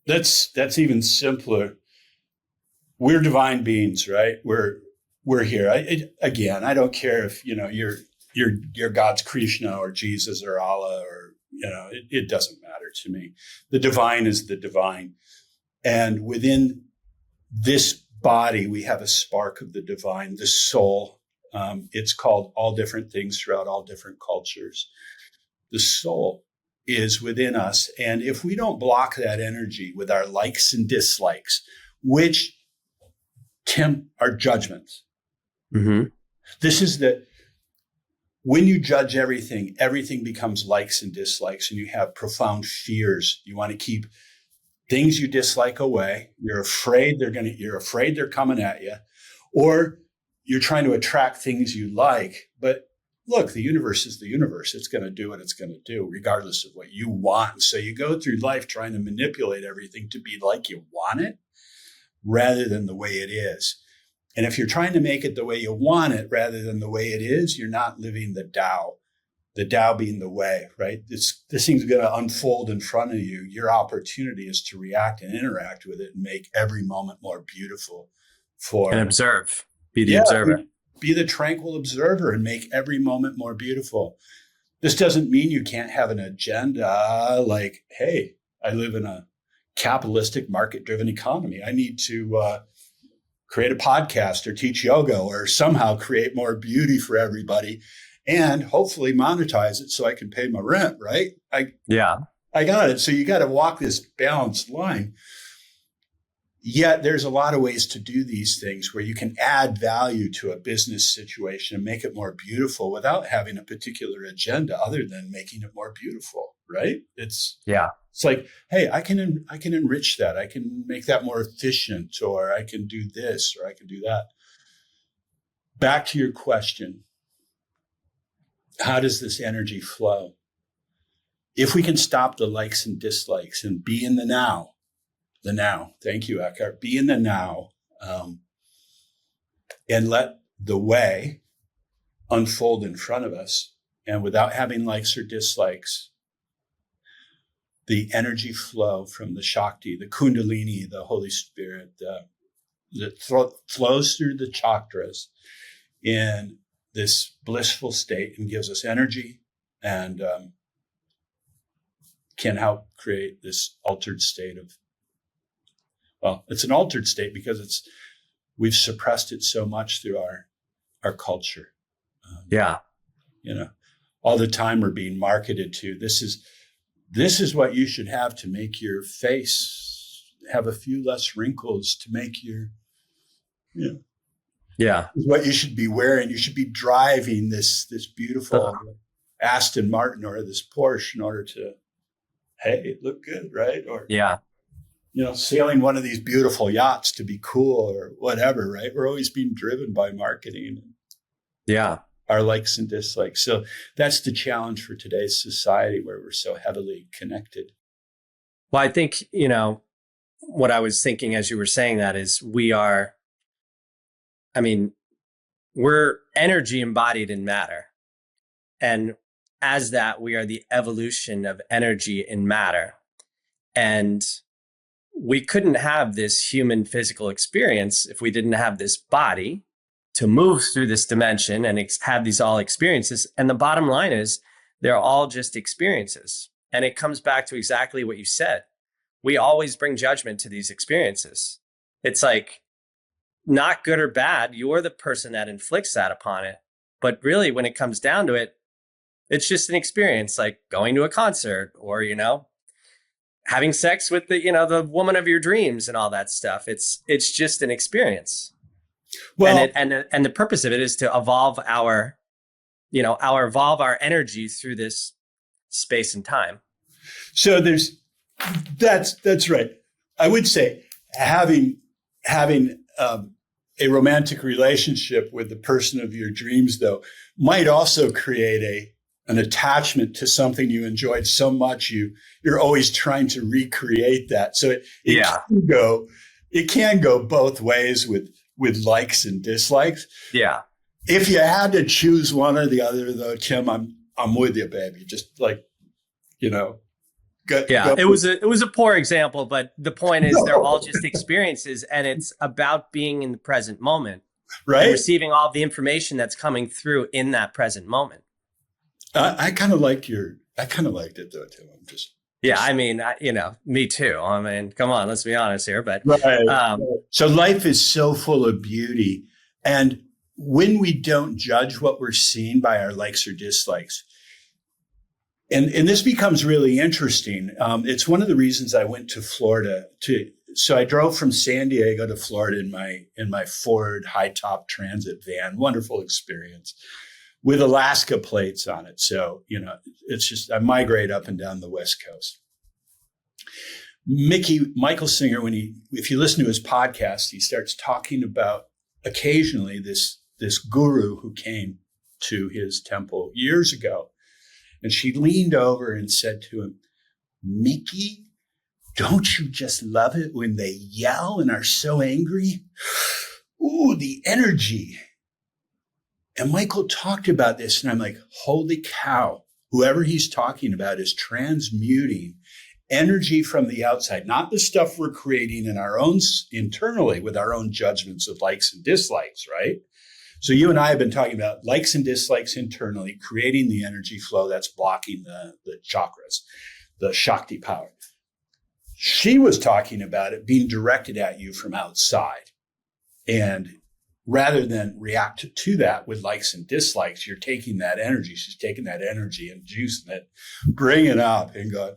That's even simpler. We're divine beings, right? We're here. I don't care if, you're God's Krishna or Jesus or Allah or, it doesn't matter to me. The divine is the divine. And within this body, we have a spark of the divine, the soul. It's called all different things throughout all different cultures. The soul is within us. And if we don't block that energy with our likes and dislikes, which are judgments. This is when you judge everything becomes likes and dislikes, and you have profound fears. You want to keep things you dislike away. You're afraid they're coming at you, or you're trying to attract things you like. But look, the universe is the universe. It's going to do what it's going to do, regardless of what you want. So you go through life trying to manipulate everything to be like you want it, rather than the way it is. And if you're trying to make it the way you want it rather than the way it is, you're not living the Tao being the way, right? This thing's going to unfold in front of you. Your opportunity is to react and interact with it and make every moment more beautiful and observe. Be the observer. Be the tranquil observer and make every moment more beautiful. This doesn't mean you can't have an agenda like, hey, I live in a capitalistic market-driven economy. I need to create a podcast or teach yoga or somehow create more beauty for everybody and hopefully monetize it so I can pay my rent, right? I got it. So you got to walk this balanced line. Yet there's a lot of ways to do these things where you can add value to a business situation and make it more beautiful without having a particular agenda other than making it more beautiful, right? It's like, hey, I can enrich that. I can make that more efficient, or I can do this, or I can do that. Back to your question. How does this energy flow? If we can stop the likes and dislikes and be in the now, thank you, Eckhart, be in the now, and let the way unfold in front of us, and without having likes or dislikes, the energy flow from the Shakti, the Kundalini, the Holy Spirit, that flows through the chakras in this blissful state and gives us energy and can help create this altered state of, well, it's an altered state because we've suppressed it so much through our culture. All the time we're being marketed to, this is what you should have to make your face have a few less wrinkles, to make your, this is what you should be wearing. You should be driving this beautiful Aston Martin or this Porsche in order to hey, look good, right? Or, Yeah. sailing one of these beautiful yachts to be cool or whatever, right? We're always being driven by marketing, Yeah. our likes and dislikes. So that's the challenge for today's society where we're so heavily connected. Well, I think, what I was thinking as you were saying that is I mean, we're energy embodied in matter. And as that, we are the evolution of energy in matter. And we couldn't have this human physical experience if we didn't have this body to move through this dimension and have these all experiences. And the bottom line is they're all just experiences. And it comes back to exactly what you said. We always bring judgment to these experiences. It's like not good or bad. You're the person that inflicts that upon it. But really, when it comes down to it, it's just an experience, like going to a concert or, having sex with the woman of your dreams and all that stuff. It's just an experience. Well, And the purpose of it is to evolve our energy through this space and time. so that's right. I would say having a romantic relationship with the person of your dreams, though, might also create an attachment to something you enjoyed so much you're always trying to recreate that. So it can go both ways with likes and dislikes. Yeah. If you had to choose one or the other, though, Tim, I'm with you, baby. Just like, go. It was a poor example, but the point is they're all just experiences, and it's about being in the present moment, right? And receiving all the information that's coming through in that present moment. I kind of liked it though, Tim. I mean, me too. I mean, come on, let's be honest here. But right. So life is so full of beauty, and when we don't judge what we're seeing by our likes or dislikes, and this becomes really interesting. It's one of the reasons I went to Florida so I drove from San Diego to Florida in my Ford high top transit van. Wonderful experience with Alaska plates on it. So, it's just, I migrate up and down the West Coast. Michael Singer, if you listen to his podcast, he starts talking about occasionally this guru who came to his temple years ago. And she leaned over and said to him, Mickey, don't you just love it when they yell and are so angry? Ooh, the energy. And Michael talked about this, and I'm like, holy cow, whoever he's talking about is transmuting energy from the outside, not the stuff we're creating in our own internally with our own judgments of likes and dislikes, right? So you and I have been talking about likes and dislikes internally, creating the energy flow that's blocking the chakras, the Shakti power. She was talking about it being directed at you from outside. And rather than react to that with likes and dislikes, you're taking that energy. She's taking that energy and juicing it, bringing it up and going,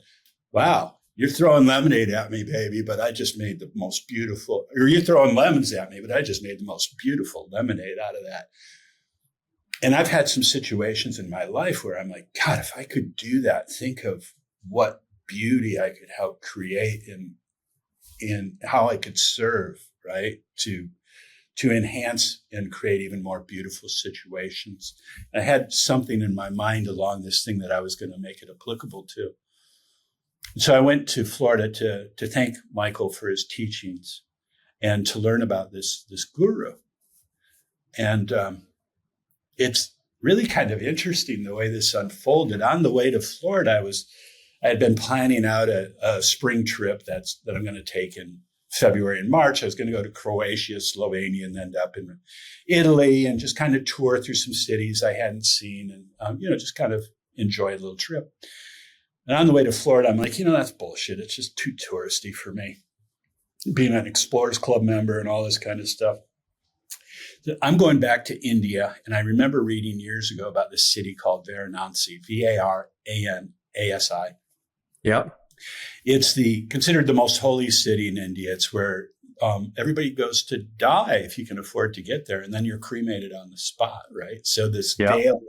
wow, you're throwing lemonade at me, baby, but I just made the most beautiful, or you're throwing lemons at me, but I just made the most beautiful lemonade out of that. And I've had some situations in my life where I'm like, God, if I could do that, think of what beauty I could help create in how I could serve, right? To enhance and create even more beautiful situations. I had something in my mind along this thing that I was going to make it applicable to. So I went to Florida to thank Michael for his teachings and to learn about this guru. And it's really kind of interesting the way this unfolded. On the way to Florida, I had been planning out a spring trip that I'm going to take in February and March. I was going to go to Croatia, Slovenia, and end up in Italy and just kind of tour through some cities I hadn't seen and, just kind of enjoy a little trip. And on the way to Florida, I'm like, that's bullshit. It's just too touristy for me, being an Explorers Club member and all this kind of stuff. So I'm going back to India. And I remember reading years ago about this city called Varanasi, Varanasi. Yep. It's considered the most holy city in India. It's where everybody goes to die if you can afford to get there. And then you're cremated on the spot, right? So this veil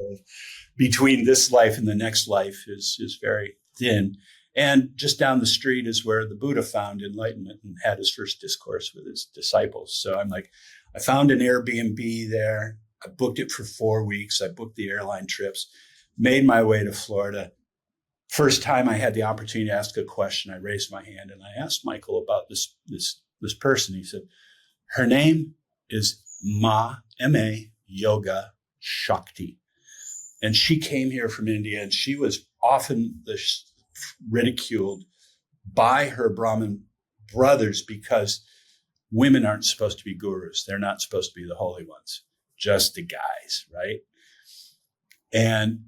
between this life and the next life is very thin. And just down the street is where the Buddha found enlightenment and had his first discourse with his disciples. So I'm like, I found an Airbnb there. I booked it for 4 weeks. I booked the airline trips, made my way to Florida. First time I had the opportunity to ask a question, I raised my hand and I asked Michael about this person. He said, her name is M-A, Yoga Shakti. And she came here from India, and she was often ridiculed by her Brahmin brothers because women aren't supposed to be gurus. They're not supposed to be the holy ones, just the guys, right? And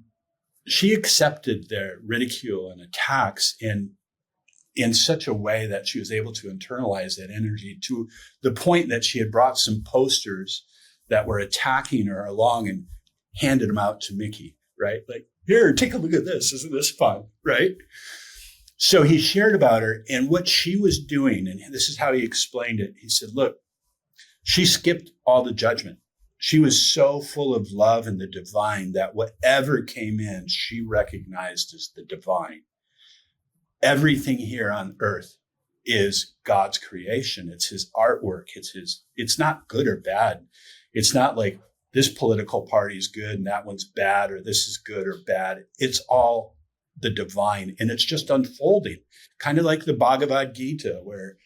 she accepted their ridicule and attacks in such a way that she was able to internalize that energy to the point that she had brought some posters that were attacking her along and handed them out to Mickey, right? Like, here, take a look at this. Isn't this fun, right? So he shared about her and what she was doing. And this is how he explained it. He said, look, she skipped all the judgment. She was so full of love and the divine that whatever came in, she recognized as the divine. Everything here on earth is God's creation. It's his artwork. It's not good or bad. It's not like this political party is good and that one's bad, or this is good or bad. It's all the divine, and it's just unfolding, kind of like the Bhagavad Gita, where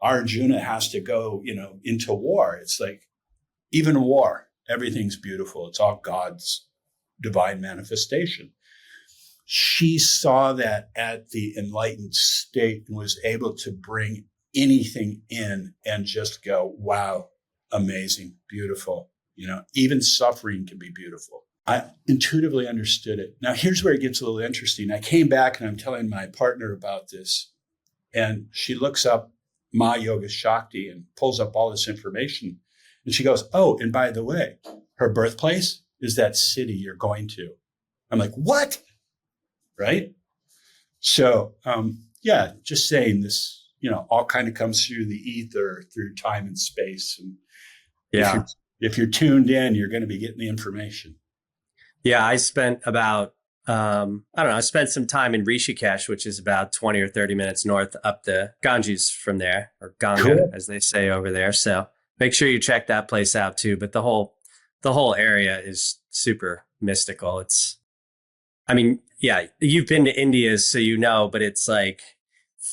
Arjuna has to go, into war. It's like, even war, everything's beautiful. It's all God's divine manifestation. She saw that at the enlightened state and was able to bring anything in and just go, wow, amazing, beautiful. Even suffering can be beautiful. I intuitively understood it. Now, here's where it gets a little interesting. I came back and I'm telling my partner about this, and she looks up Ma Yoga Shakti and pulls up all this information. And she goes, oh, and by the way, her birthplace is that city you're going to. I'm like, what? Right? So, just saying this, all kind of comes through the ether, through time and space. And Yeah. If you're tuned in, you're going to be getting the information. Yeah, I spent about, I spent some time in Rishikesh, which is about 20 or 30 minutes north up the Ganges from there, or Ganga, cool, as they say over there. So make sure you check that place out too. But the whole area is super mystical. You've been to India, so but it's like,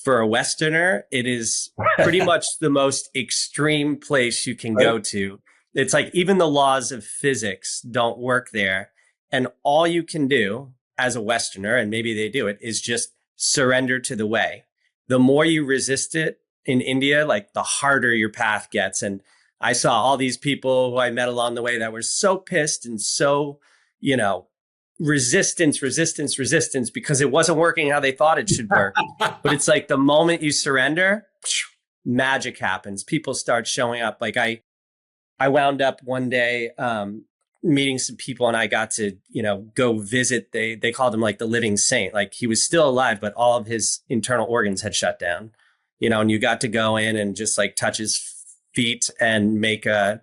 for a Westerner, it is pretty much the most extreme place you can go to. It's like even the laws of physics don't work there. And all you can do as a Westerner, and maybe they do it, is just surrender to the way. The more you resist it in India, like the harder your path gets. And I saw all these people who I met along the way that were so pissed and so, resistance, because it wasn't working how they thought it should work. But it's like the moment you surrender, magic happens. People start showing up. Like I wound up one day meeting some people, and I got to, go visit. They called him like the living saint. Like he was still alive, but all of his internal organs had shut down, and you got to go in and just like touch his feet and make a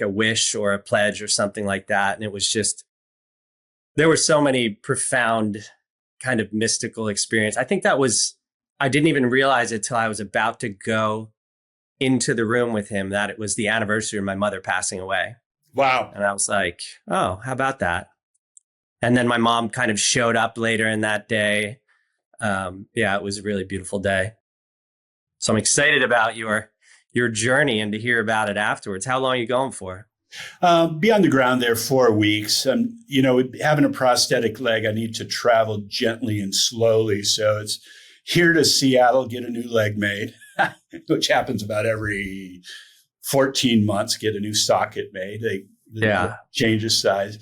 wish or a pledge or something like that. And it was just, there were so many profound kind of mystical experience. I think I didn't even realize it till I was about to go into the room with him that it was the anniversary of my mother passing away. Wow. And I was like, oh, how about that? And then my mom kind of showed up later in that day. It was a really beautiful day. So I'm excited about your journey and to hear about it afterwards. How long are you going for? Be on the ground there 4 weeks. Having a prosthetic leg, I need to travel gently and slowly. So it's here to Seattle, get a new leg made, which happens about every 14 months, get a new socket made. They change the size.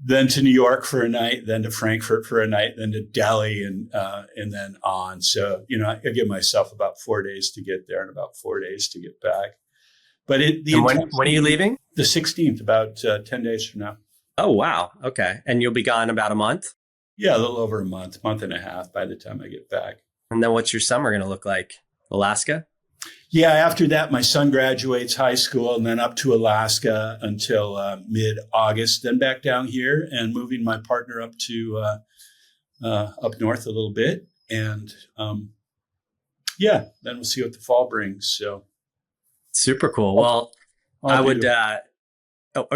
Then to New York for a night, then to Frankfurt for a night, then to Delhi, and then on. So, I give myself about 4 days to get there and about 4 days to get back. But when are you leaving? The 16th, about 10 days from now. Oh, wow. Okay. And you'll be gone about a month? Yeah, a little over a month and a half by the time I get back. And then what's your summer going to look like? Alaska? Yeah, after that, my son graduates high school, and then up to Alaska until mid-August, then back down here and moving my partner up to up north a little bit. And yeah, then we'll see what the fall brings. So Super cool. Well, I I'll would, do.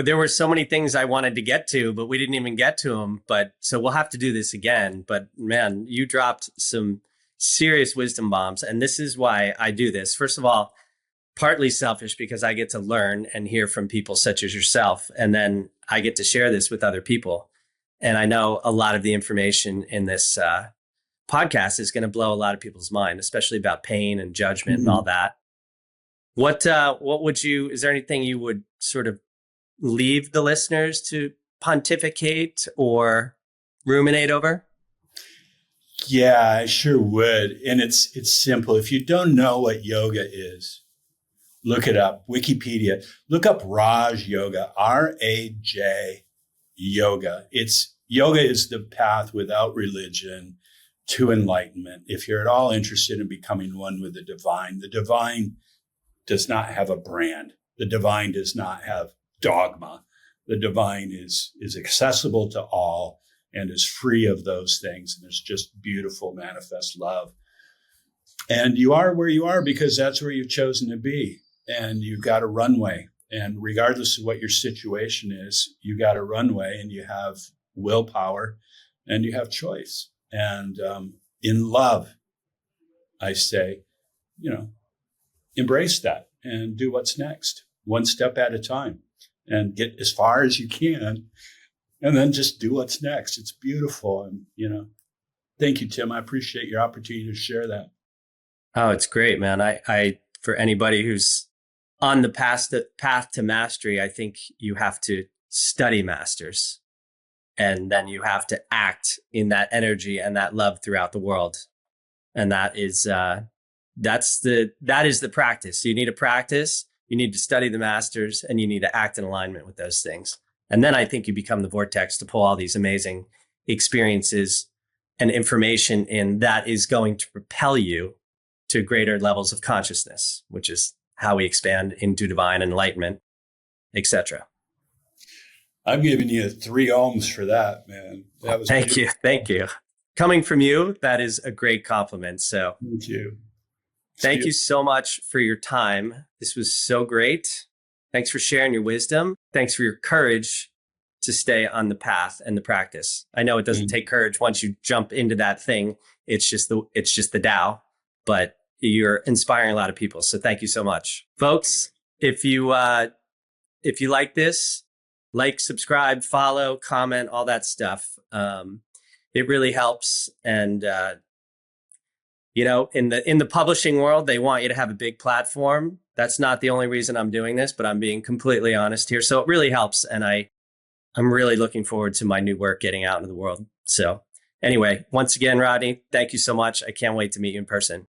there were so many things I wanted to get to, but we didn't even get to them. But so we'll have to do this again. But man, you dropped some serious wisdom bombs. And this is why I do this. First of all, partly selfish because I get to learn and hear from people such as yourself. And then I get to share this with other people. And I know a lot of the information in this podcast is going to blow a lot of people's mind, especially about pain and judgment and all that. What would you, is there anything you would sort of leave the listeners to pontificate or ruminate over? Yeah, I sure would. And it's simple. If you don't know what yoga is, look it up. Wikipedia. Look up Raj Yoga, Raj Yoga. Yoga is the path without religion to enlightenment. If you're at all interested in becoming one with the divine does not have a brand. The divine does not have dogma. The divine is accessible to all and is free of those things. And there's just beautiful manifest love. And you are where you are because that's where you've chosen to be. And you've got a runway. And regardless of what your situation is, you got a runway and you have willpower and you have choice. And in love, I say, embrace that and do what's next, one step at a time, and get as far as you can. And then just do what's next. It's beautiful. And, thank you, Tim. I appreciate your opportunity to share that. Oh, it's great, man. I for anybody who's on the path to mastery, I think you have to study masters, and then you have to act in that energy and that love throughout the world. And that is the practice. You need to practice, you need to study the masters, and you need to act in alignment with those things. And then I think you become the vortex to pull all these amazing experiences and information in that is going to propel you to greater levels of consciousness, which is how we expand into divine enlightenment, etc. I'm giving you 3 ohms for that, man. That was Thank you. Thank you. Coming from you, that is a great compliment. So thank you. Thank you so much for your time. This was so great. Thanks for sharing your wisdom. Thanks for your courage to stay on the path and the practice. I know it doesn't take courage once you jump into that thing. It's just the Tao, but you're inspiring a lot of people. So thank you so much, folks. If you like this, like, subscribe, follow, comment, all that stuff. It really helps. And in the publishing world, they want you to have a big platform. That's not the only reason I'm doing this, but I'm being completely honest here. So it really helps. And I'm really looking forward to my new work getting out into the world. So anyway, once again, Rodney, thank you so much. I can't wait to meet you in person.